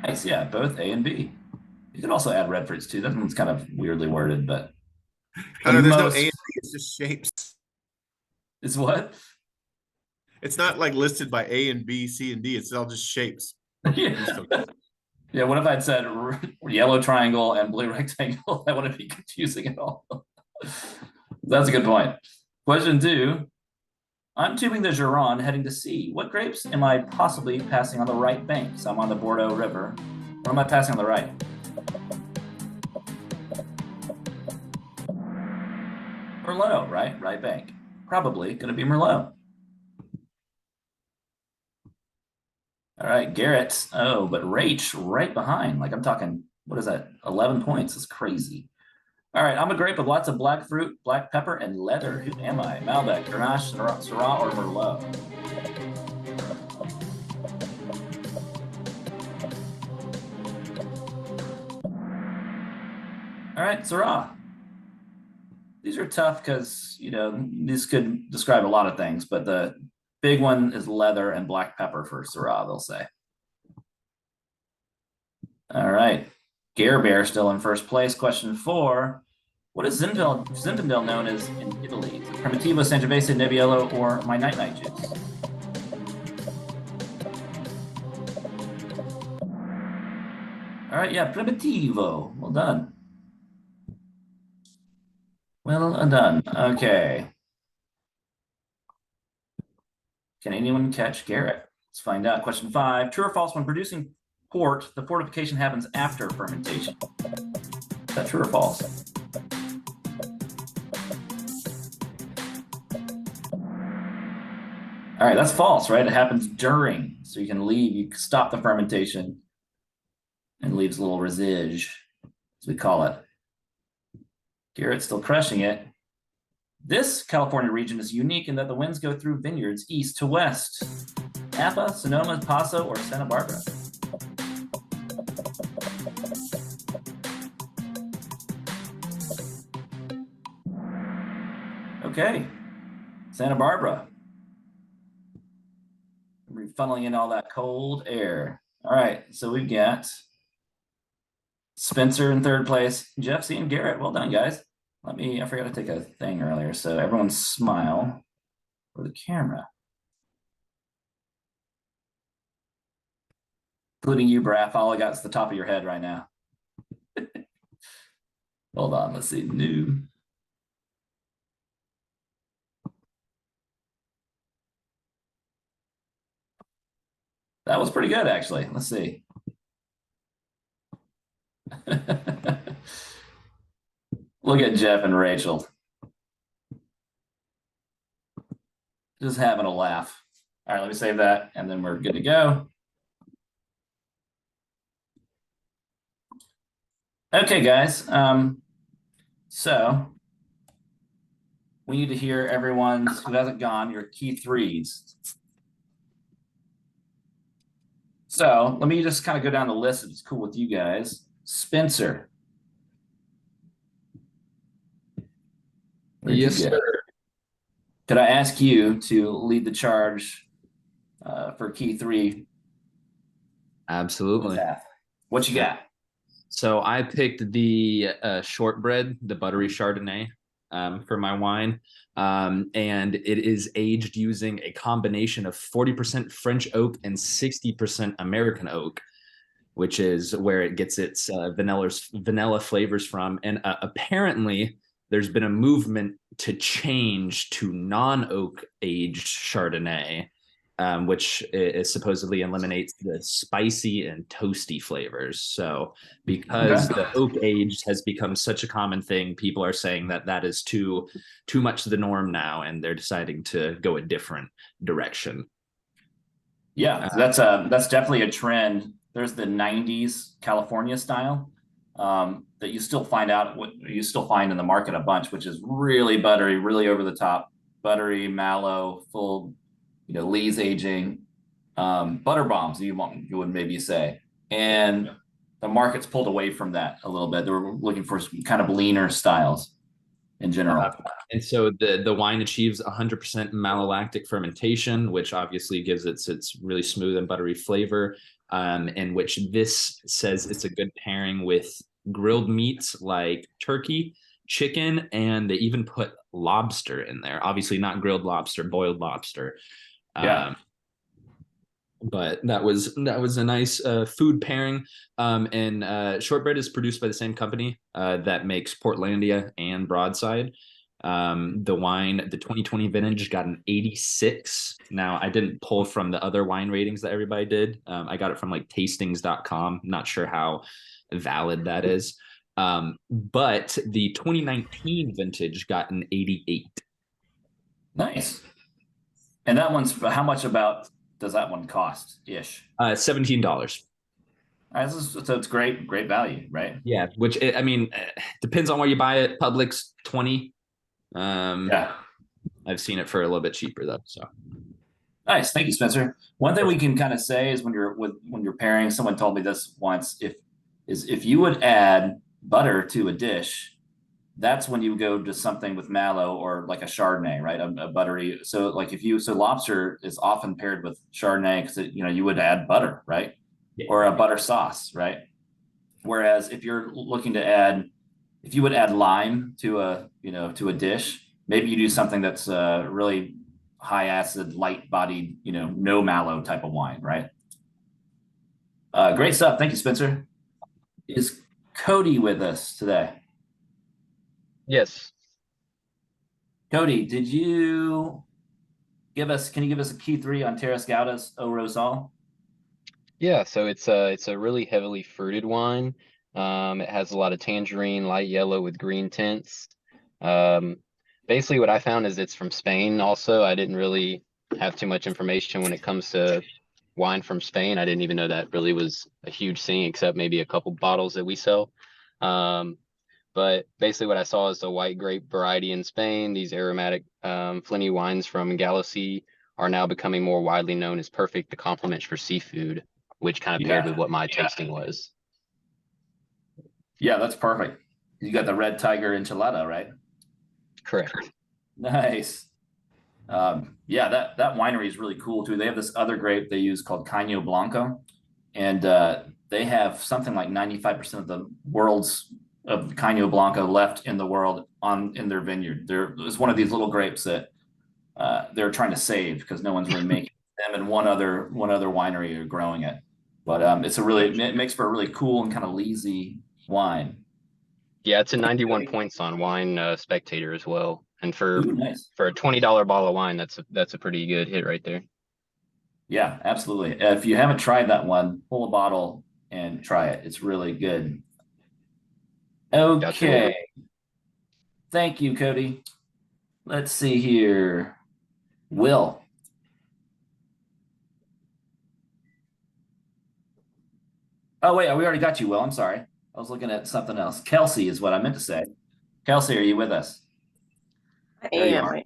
Nice, yeah, both A and B. You could also add red fruits too. That one's kind of weirdly worded, but
I know there's no A and B, it's just shapes.
It's what?
It's not like listed by A and B, C and D, it's all just shapes.
Yeah, what if I'd said yellow triangle and blue rectangle? That wouldn't be confusing at all. That's a good point. Question 2. I'm tubing the Gironde heading to sea. What grapes am I possibly passing on the right bank? So I'm on the Bordeaux River. What am I passing on the right? Merlot, right? Right bank. probably going to be Merlot. All right, Garrett. Oh, but Rach right behind. Like I'm talking, what is that? 11 points. That's crazy. All right, I'm a grape with lots of black fruit, black pepper, and leather. Who am I? Malbec, Grenache, Syrah, or Merlot? All right, Syrah. These are tough because, you know, these could describe a lot of things, but the big one is leather and black pepper for Syrah, they'll say. All right. Gare Bear still in first place. Question 4. What is Zinfandel known as in Italy? Is it Primitivo, Sangiovese, Nebbiolo, or my Night Night juice? All right, yeah, Primitivo. Well done. Well done. Okay. Can anyone catch Garrett? Let's find out. Question 5. True or false, when producing port, the fortification happens after fermentation? Is that true or false? All right, that's false, right? It happens during. So you can leave, you stop the fermentation and leaves a little residue, as we call it. Garrett's still crushing it. This California region is unique in that the winds go through vineyards east to west. Napa, Sonoma, Paso, or Santa Barbara? Okay, Santa Barbara. We're funneling in all that cold air. All right, so we've got Spencer in third place, Jeff C. and Garrett. Well done, guys. I forgot to take a thing earlier. So everyone smile for the camera. Including you, Braff. All I got is the top of your head right now. Hold on, let's see. New. That was pretty good, actually. Let's see. Look at Jeff and Rachel. Just having a laugh. All right, let me save that, and then we're good to go. Okay, guys. So we need to hear everyone's who hasn't gone, your key threes. So let me just kind of go down the list if it's cool with you guys. Spencer.
Yes, sir.
Could I ask you to lead the charge for key 3?
Absolutely.
What you got?
So I picked the shortbread, the buttery Chardonnay, for my wine. And it is aged using a combination of 40% French oak and 60% American oak, which is where it gets its vanilla flavors from. And apparently there's been a movement to change to non-oak aged Chardonnay, which is supposedly eliminates the spicy and toasty flavors. So because the oak aged has become such a common thing, people are saying that that is too much the norm now, and they're deciding to go a different direction.
Yeah, that's definitely a trend. There's the 90s California style that you still find in the market a bunch, which is really buttery, really over the top, buttery, mallow, full, Lee's aging, butter bombs, you would maybe say. And the market's pulled away from that a little bit. They were looking for some kind of leaner styles in general.
And so the wine achieves 100% malolactic fermentation, which obviously gives its really smooth and buttery flavor, and which this says it's a good pairing with grilled meats like turkey, chicken, and they even put lobster in there. Obviously not grilled lobster, boiled lobster.
Yeah.
But that was a nice food pairing. And shortbread is produced by the same company that makes Portlandia and Broadside. The wine, the 2020 vintage, got an 86. Now, I didn't pull from the other wine ratings that everybody did. I got it from like tastings.com. Not sure how valid that is. But the 2019 vintage got an 88.
Nice. And that one's, how much about does that one cost ish?
$17.
So it's great value, right?
Yeah, which I mean, depends on where you buy it. Publix 20.
Yeah.
I've seen it for a little bit cheaper though. So
Nice. Thank you, Spencer. One thing we can kind of say is when you're pairing, someone told me this once, if you would add butter to a dish, that's when you go to something with mallow or like a Chardonnay, right? A buttery. So like lobster is often paired with Chardonnay because you would add butter, right?
Yeah.
Or a butter sauce, right? Whereas if you're looking to if you would add lime to a dish, maybe you do something that's really high acid, light bodied, no mallow type of wine, right? Great stuff. Thank you, Spencer. Is Cody with us today?
Yes.
Cody, can you give us a key three on Terras Gauda's Au Rosal?
Yeah, so it's a really heavily fruited wine. It has a lot of tangerine, light yellow with green tints. Basically what I found is it's from Spain also. I didn't really have too much information when it comes to wine from Spain. I didn't even know that really was a huge thing, except maybe a couple bottles that we sell. But basically what I saw is the white grape variety in Spain. These aromatic Flinty wines from Galicia are now becoming more widely known as perfect complements for seafood, which kind of paired with what my tasting was.
Yeah, that's perfect. You got the Red Tiger enchilada, right?
Correct.
Nice. Yeah, that winery is really cool too. They have this other grape they use called Caño Blanco, and they have something like 95% of the world's of Caño Blanco left in the world in their vineyard. It's one of these little grapes that they're trying to save because no one's really making them, and one other winery are growing it. But it makes for a really cool and kind of leesy wine.
Yeah, it's a 91 points on Wine Spectator as well. And for
nice.
For a $20 bottle of wine, that's a pretty good hit right there.
Yeah, absolutely. If you haven't tried that one, pull a bottle and try it. It's really good. Okay.
Gotcha.
Thank you, Cody. Let's see here. Will. Oh, wait, we already got you, Will. I'm sorry. I was looking at something else. Kelsey is what I meant to say. Kelsey, are you with us?
I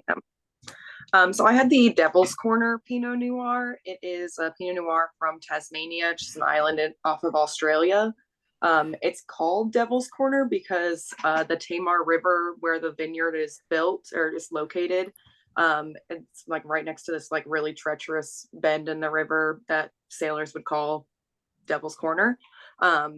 am. So I had the Devil's Corner Pinot Noir. It is a Pinot Noir from Tasmania, just an island off of Australia. It's called Devil's Corner because the Tamar River, where the vineyard is built or is located, it's like right next to this like really treacherous bend in the river that sailors would call Devil's Corner.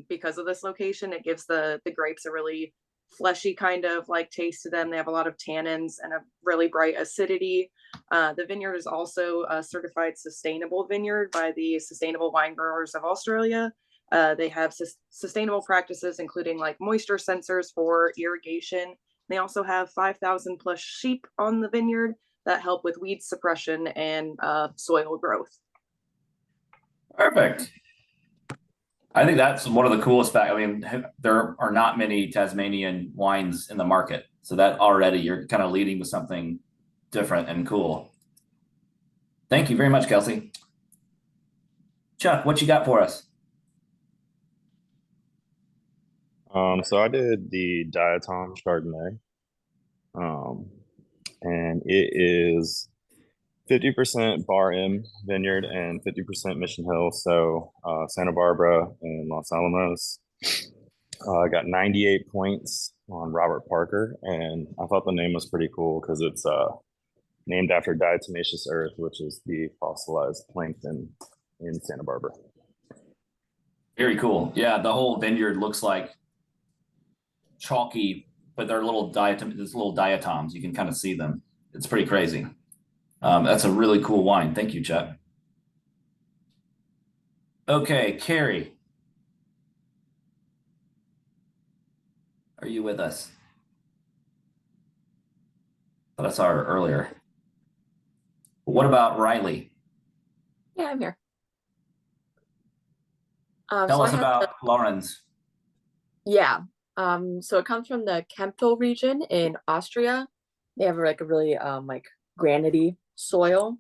Because of this location, it gives the grapes a really fleshy kind of like taste to them. They have a lot of tannins and a really bright acidity. The vineyard is also a certified sustainable vineyard by the Sustainable Wine Growers of Australia. They have sustainable practices, including like moisture sensors for irrigation. They also have 5,000 plus sheep on the vineyard that help with weed suppression and soil growth.
Perfect. I think that's one of the coolest facts. I mean, there are not many Tasmanian wines in the market. So that already you're kind of leading with something different and cool. Thank you very much, Kelsey. Chuck, what you got for us?
So I did the Diatom Chardonnay. And it is 50% Bar M Vineyard and 50% Mission Hill. So Santa Barbara and Los Alamos. I got 98 points on Robert Parker, and I thought the name was pretty cool because it's named after diatomaceous earth, which is the fossilized plankton in Santa Barbara.
Very cool. Yeah, the whole vineyard looks like chalky, but they're little diatoms. You can kind of see them. It's pretty crazy. That's a really cool wine. Thank you, Chuck. Okay, Carrie. Are you with us? But I saw her earlier. What about Riley?
Yeah, I'm here.
Tell us about Lauren's.
Yeah. So it comes from the Kemptl region in Austria. They have like a really like granity soil.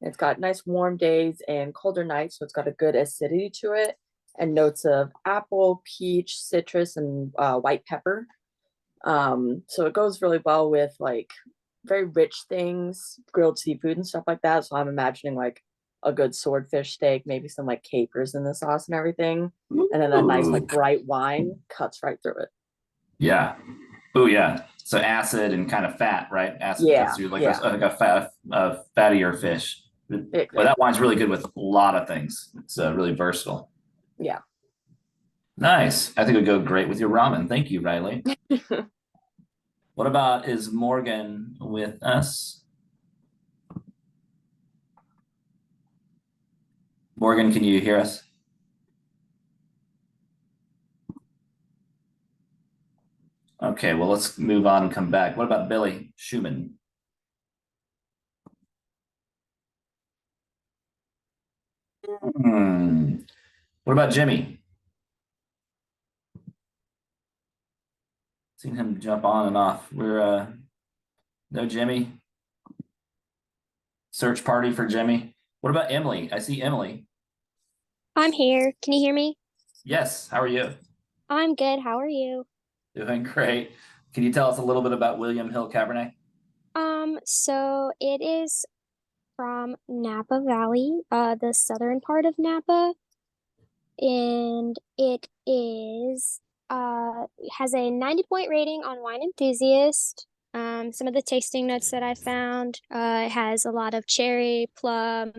It's got nice warm days and colder nights, so it's got a good acidity to it, and notes of apple, peach, citrus, and white pepper. So it goes really well with like very rich things, grilled seafood and stuff like that. So I'm imagining like a good swordfish steak, maybe some like capers in the sauce and everything, and then that nice like bright wine cuts right through it.
Yeah. Oh yeah. So acid and kind of fat, right? Acid
Yeah,
cuts through like
yeah.
like a fattier fish.
Exactly.
But that wine's really good with a lot of things. It's really versatile.
Yeah.
Nice. I think it would go great with your ramen. Thank you, Riley. What about, is Morgan with us? Morgan, can you hear us? Okay, well, let's move on and come back. What about Billy Schumann? What about Jimmy? Seen him jump on and off. We're no Jimmy. Search party for Jimmy. What about Emily? I see Emily.
I'm here. Can you hear me?
Yes. How are you?
I'm good. How are you?
Doing great. Can you tell us a little bit about William Hill Cabernet?
So it is from Napa Valley, the southern part of Napa, and it is has a 90-point rating on Wine Enthusiast. Some of the tasting notes that I found, it has a lot of cherry, plum,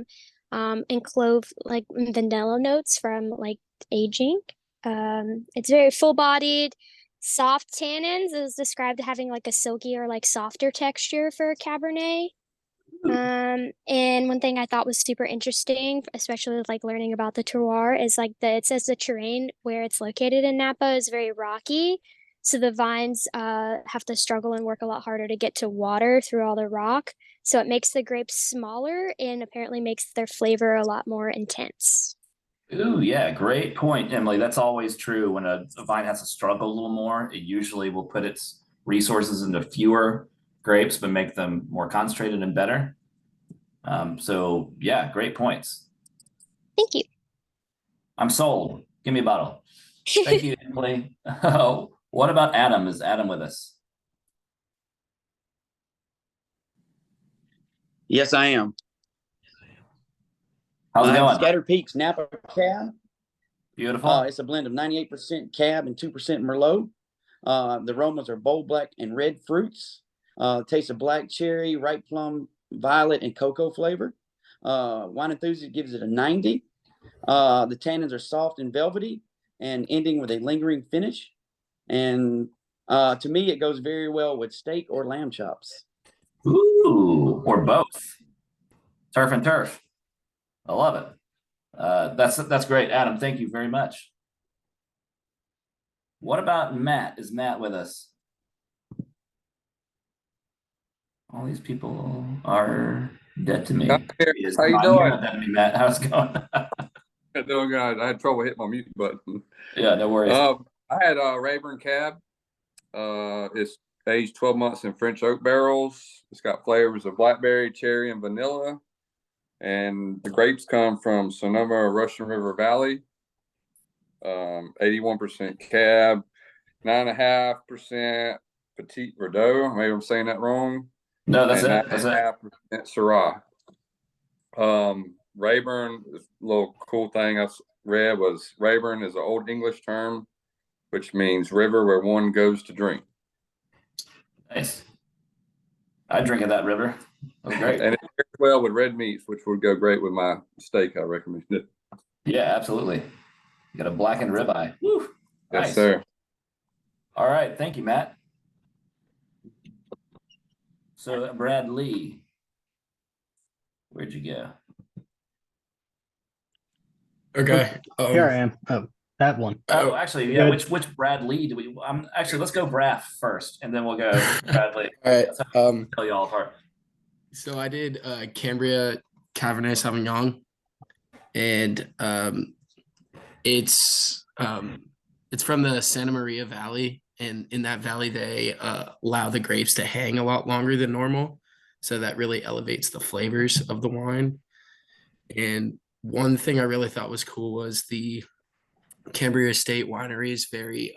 and clove, like vanilla notes from like aging. It's very full-bodied, soft tannins. It was described having like a silky or like softer texture for a Cabernet. And one thing I thought was super interesting, especially with like learning about the terroir, is like it says the terrain where it's located in Napa is very rocky. So the vines have to struggle and work a lot harder to get to water through all the rock. So it makes the grapes smaller and apparently makes their flavor a lot more intense.
Ooh, yeah, great point, Emily. That's always true. When a vine has to struggle a little more, it usually will put its resources into fewer grapes, but make them more concentrated and better. So yeah, great points.
Thank you.
I'm sold. Give me a bottle. Thank you, Emily. Oh, what about Adam? Is Adam with us?
Yes, I am.
How's it going?
Scattered Peaks Napa Cab.
Beautiful.
It's a blend of 98% Cab and 2% Merlot. The aromas are bold black and red fruits. Taste of black cherry, ripe plum, violet, and cocoa flavor. Wine Enthusiast gives it a 90. The tannins are soft and velvety and ending with a lingering finish. And to me, it goes very well with steak or lamb chops.
Ooh, or both. Turf and turf. I love it. That's great, Adam. Thank you very much. What about Matt? Is Matt with us? All these people are dead to me.
How you doing?
Dead to me, Matt. How's it going?
Doing good. I had trouble hitting my mute button.
Yeah, no worries.
I had Rayburn Cab. It's aged 12 months in French oak barrels. It's got flavors of blackberry, cherry, and vanilla. And the grapes come from Sonoma Russian River Valley. 81% Cab, 9.5% Petit Verdot. Maybe I'm saying that wrong.
No, that's
and
it. That's it.
9.5% Syrah. Rayburn, a little cool thing I read was Rayburn is an Old English term, which means river where one goes to drink.
Nice. I drink at that river. That's great.
And it pairs well with red meats, which would go great with my steak. I recommend it.
Yeah, absolutely. You got a blackened ribeye. Woo.
Yes,
Nice.
sir.
All right. Thank you, Matt. So, Brad Lee, where'd you go?
Okay.
Here I am. Oh, that one.
Oh, actually, yeah.
Good.
Which Brad Lee do we? Actually, let's go Braff first, and then we'll go Brad Lee.
All right.
That's how we tell you all apart.
So I did Cambria Cabernet Sauvignon, and it's from the Santa Maria Valley, and in that valley they allow the grapes to hang a lot longer than normal. So that really elevates the flavors of the wine. And one thing I really thought was cool was the Cambria Estate Winery is very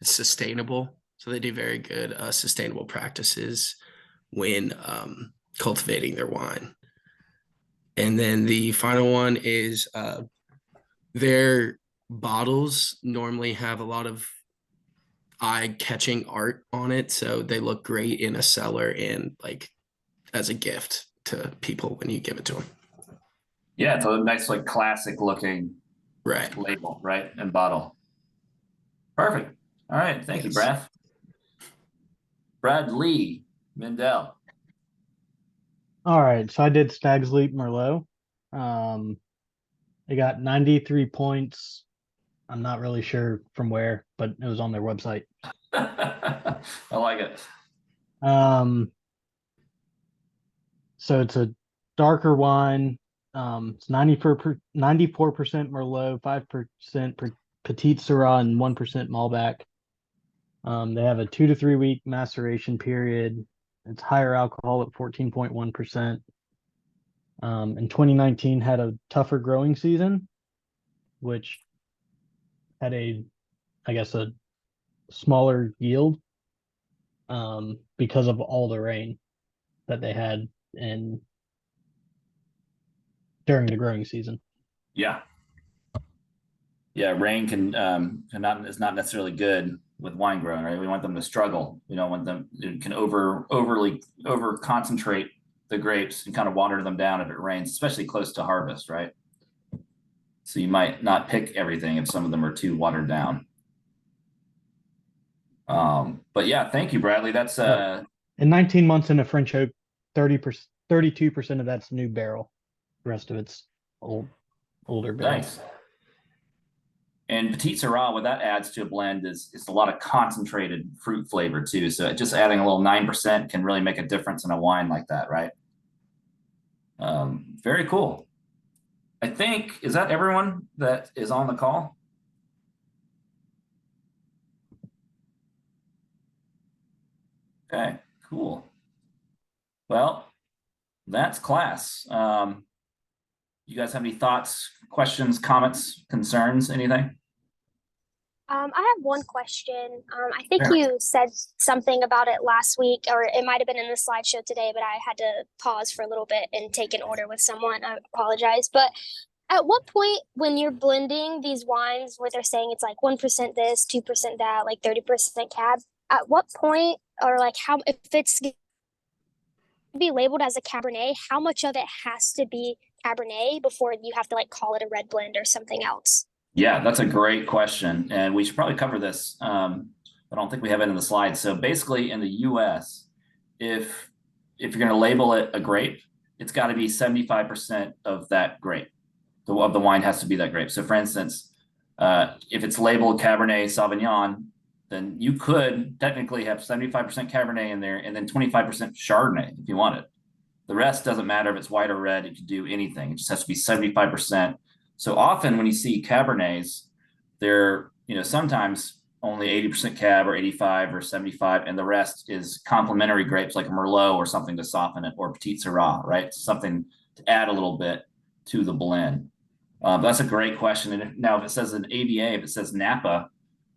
sustainable. So they do very good sustainable practices when cultivating their wine. And then the final one is their bottles normally have a lot of eye-catching art on it, so they look great in a cellar and like as a gift to people when you give it to them.
Yeah, so a nice, like, classic looking
Right.
label, right, and bottle. Perfect. All right, thank you, Brad. Brad Lee Mindell.
All right, so I did Stag's Leap Merlot. They got 93 points. I'm not really sure from where, but it was on their website.
I like it.
So it's a darker wine. It's 94% Merlot, 5% Petite Syrah, and 1% Malbec. They have a 2 to 3 week maceration period. It's higher alcohol at 14.1%. In 2019 had a tougher growing season, which had a smaller yield because of all the rain that they had during the growing season.
Yeah. Yeah, rain is not necessarily good with wine growing, right? We want them to struggle. We don't want them, it can over concentrate the grapes and kind of water them down if it rains, especially close to harvest, right? So you might not pick everything if some of them are too watered down. But yeah, thank you, Bradley. That's
in 19 months in a French oak, 32% of that's new barrel. The rest of it's older barrel.
Nice. And Petite Syrah, what that adds to a blend is a lot of concentrated fruit flavor too. So just adding a little 9% can really make a difference in a wine like that, right? Very cool. I think, is that everyone that is on the call? Okay, cool. Well, that's class. You guys have any thoughts, questions, comments, concerns, anything?
I have one question. I think
Sure.
you said something about it last week, or it might have been in the slideshow today, but I had to pause for a little bit and take an order with someone. I apologize. But at what point when you're blending these wines where they're saying it's like 1% this, 2% that, like 30% cab, at what point, or like how, if it's be labeled as a Cabernet, how much of it has to be Cabernet before you have to like call it a red blend or something else?
Yeah, that's a great question. And we should probably cover this. I don't think we have it in the slides. So basically in the US, if you're going to label it a grape, it's got to be 75% of that grape. Of the wine has to be that grape. So for instance, if it's labeled Cabernet Sauvignon, then you could technically have 75% Cabernet in there and then 25% Chardonnay if you want it. The rest doesn't matter if it's white or red. It could do anything. It just has to be 75%. So often when you see Cabernets, they're, sometimes only 80% Cab or 85 or 75, and the rest is complementary grapes like Merlot or something to soften it, or Petite Syrah, right? Something to add a little bit to the blend. That's a great question. And now if it says an AVA, if it says Napa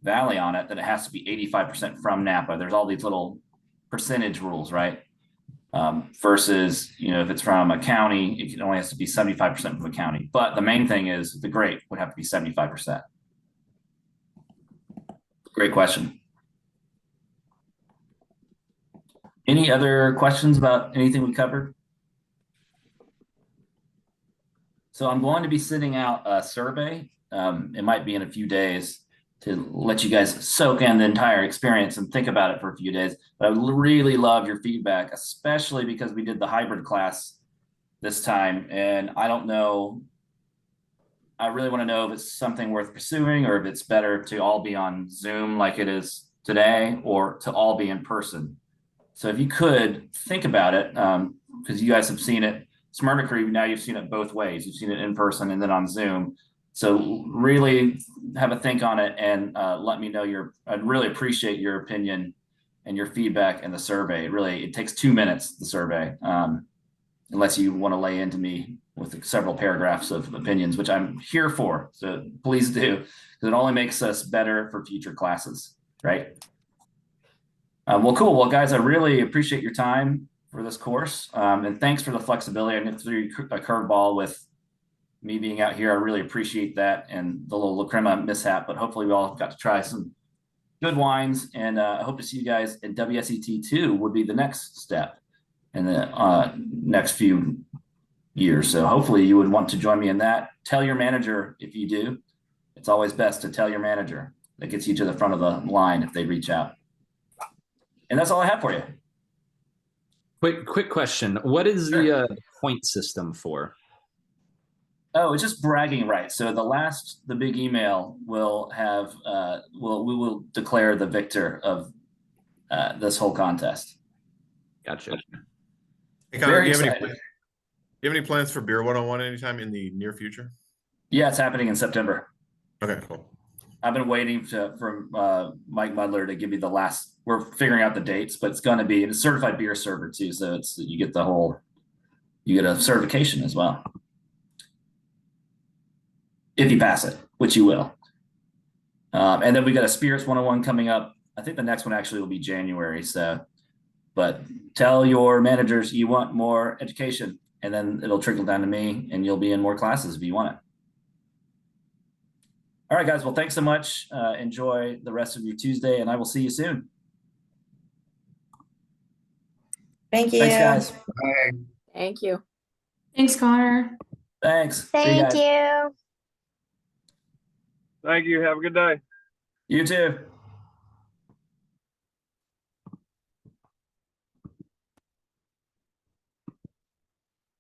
Valley on it, then it has to be 85% from Napa. There's all these little percentage rules, right? Versus, if it's from a county, it only has to be 75% from a county. But the main thing is the grape would have to be 75%. Great question. Any other questions about anything we covered? So I'm going to be sending out a survey. It might be in a few days to let you guys soak in the entire experience and think about it for a few days. But I would really love your feedback, especially because we did the hybrid class this time. And I don't know, I really want to know if it's something worth pursuing or if it's better to all be on Zoom like it is today or to all be in person. So if you could think about it, because you guys have seen it, Smyrna Creek, now you've seen it both ways. You've seen it in person and then on Zoom. So really have a think on it and let me know I'd really appreciate your opinion and your feedback and the survey. Really, it takes 2 minutes, the survey, unless you want to lay into me with several paragraphs of opinions, which I'm here for. So please do, because it only makes us better for future classes, right? Well, cool. Well, guys, I really appreciate your time for this course. And thanks for the flexibility. I threw a curveball with me being out here. I really appreciate that and the little La Crema mishap, but hopefully we all got to try some good wines, and I hope to see you guys in WSET 2 would be the next step in the next few years. So hopefully you would want to join me in that. Tell your manager if you do. It's always best to tell your manager. That gets you to the front of the line if they reach out. And that's all I have for you.
Quick question. What is the point system for?
Oh, it's just bragging rights. So the big email will have, we will declare the victor of this whole contest.
Gotcha.
Hey, Connor,
Very
do you
excited.
have any plans for Beer 101 anytime in the near future?
Yeah, it's happening in September.
Okay, cool.
I've been waiting for Mike Mudler to give me the last. We're figuring out the dates, but it's going to be a certified beer server too. So you get a certification as well. If you pass it, which you will. And then we got a Spirits 101 coming up. I think the next one actually will be January. So, but tell your managers you want more education, and then it'll trickle down to me, and you'll be in more classes if you want it. All right, guys. Well, thanks so much. Enjoy the rest of your Tuesday, and I will see you soon.
Thank you.
Thanks, guys.
Bye.
Thank you.
Thanks, Connor.
Thanks. See you
Thank
guys.
you.
Thank you. Have a good day.
You too.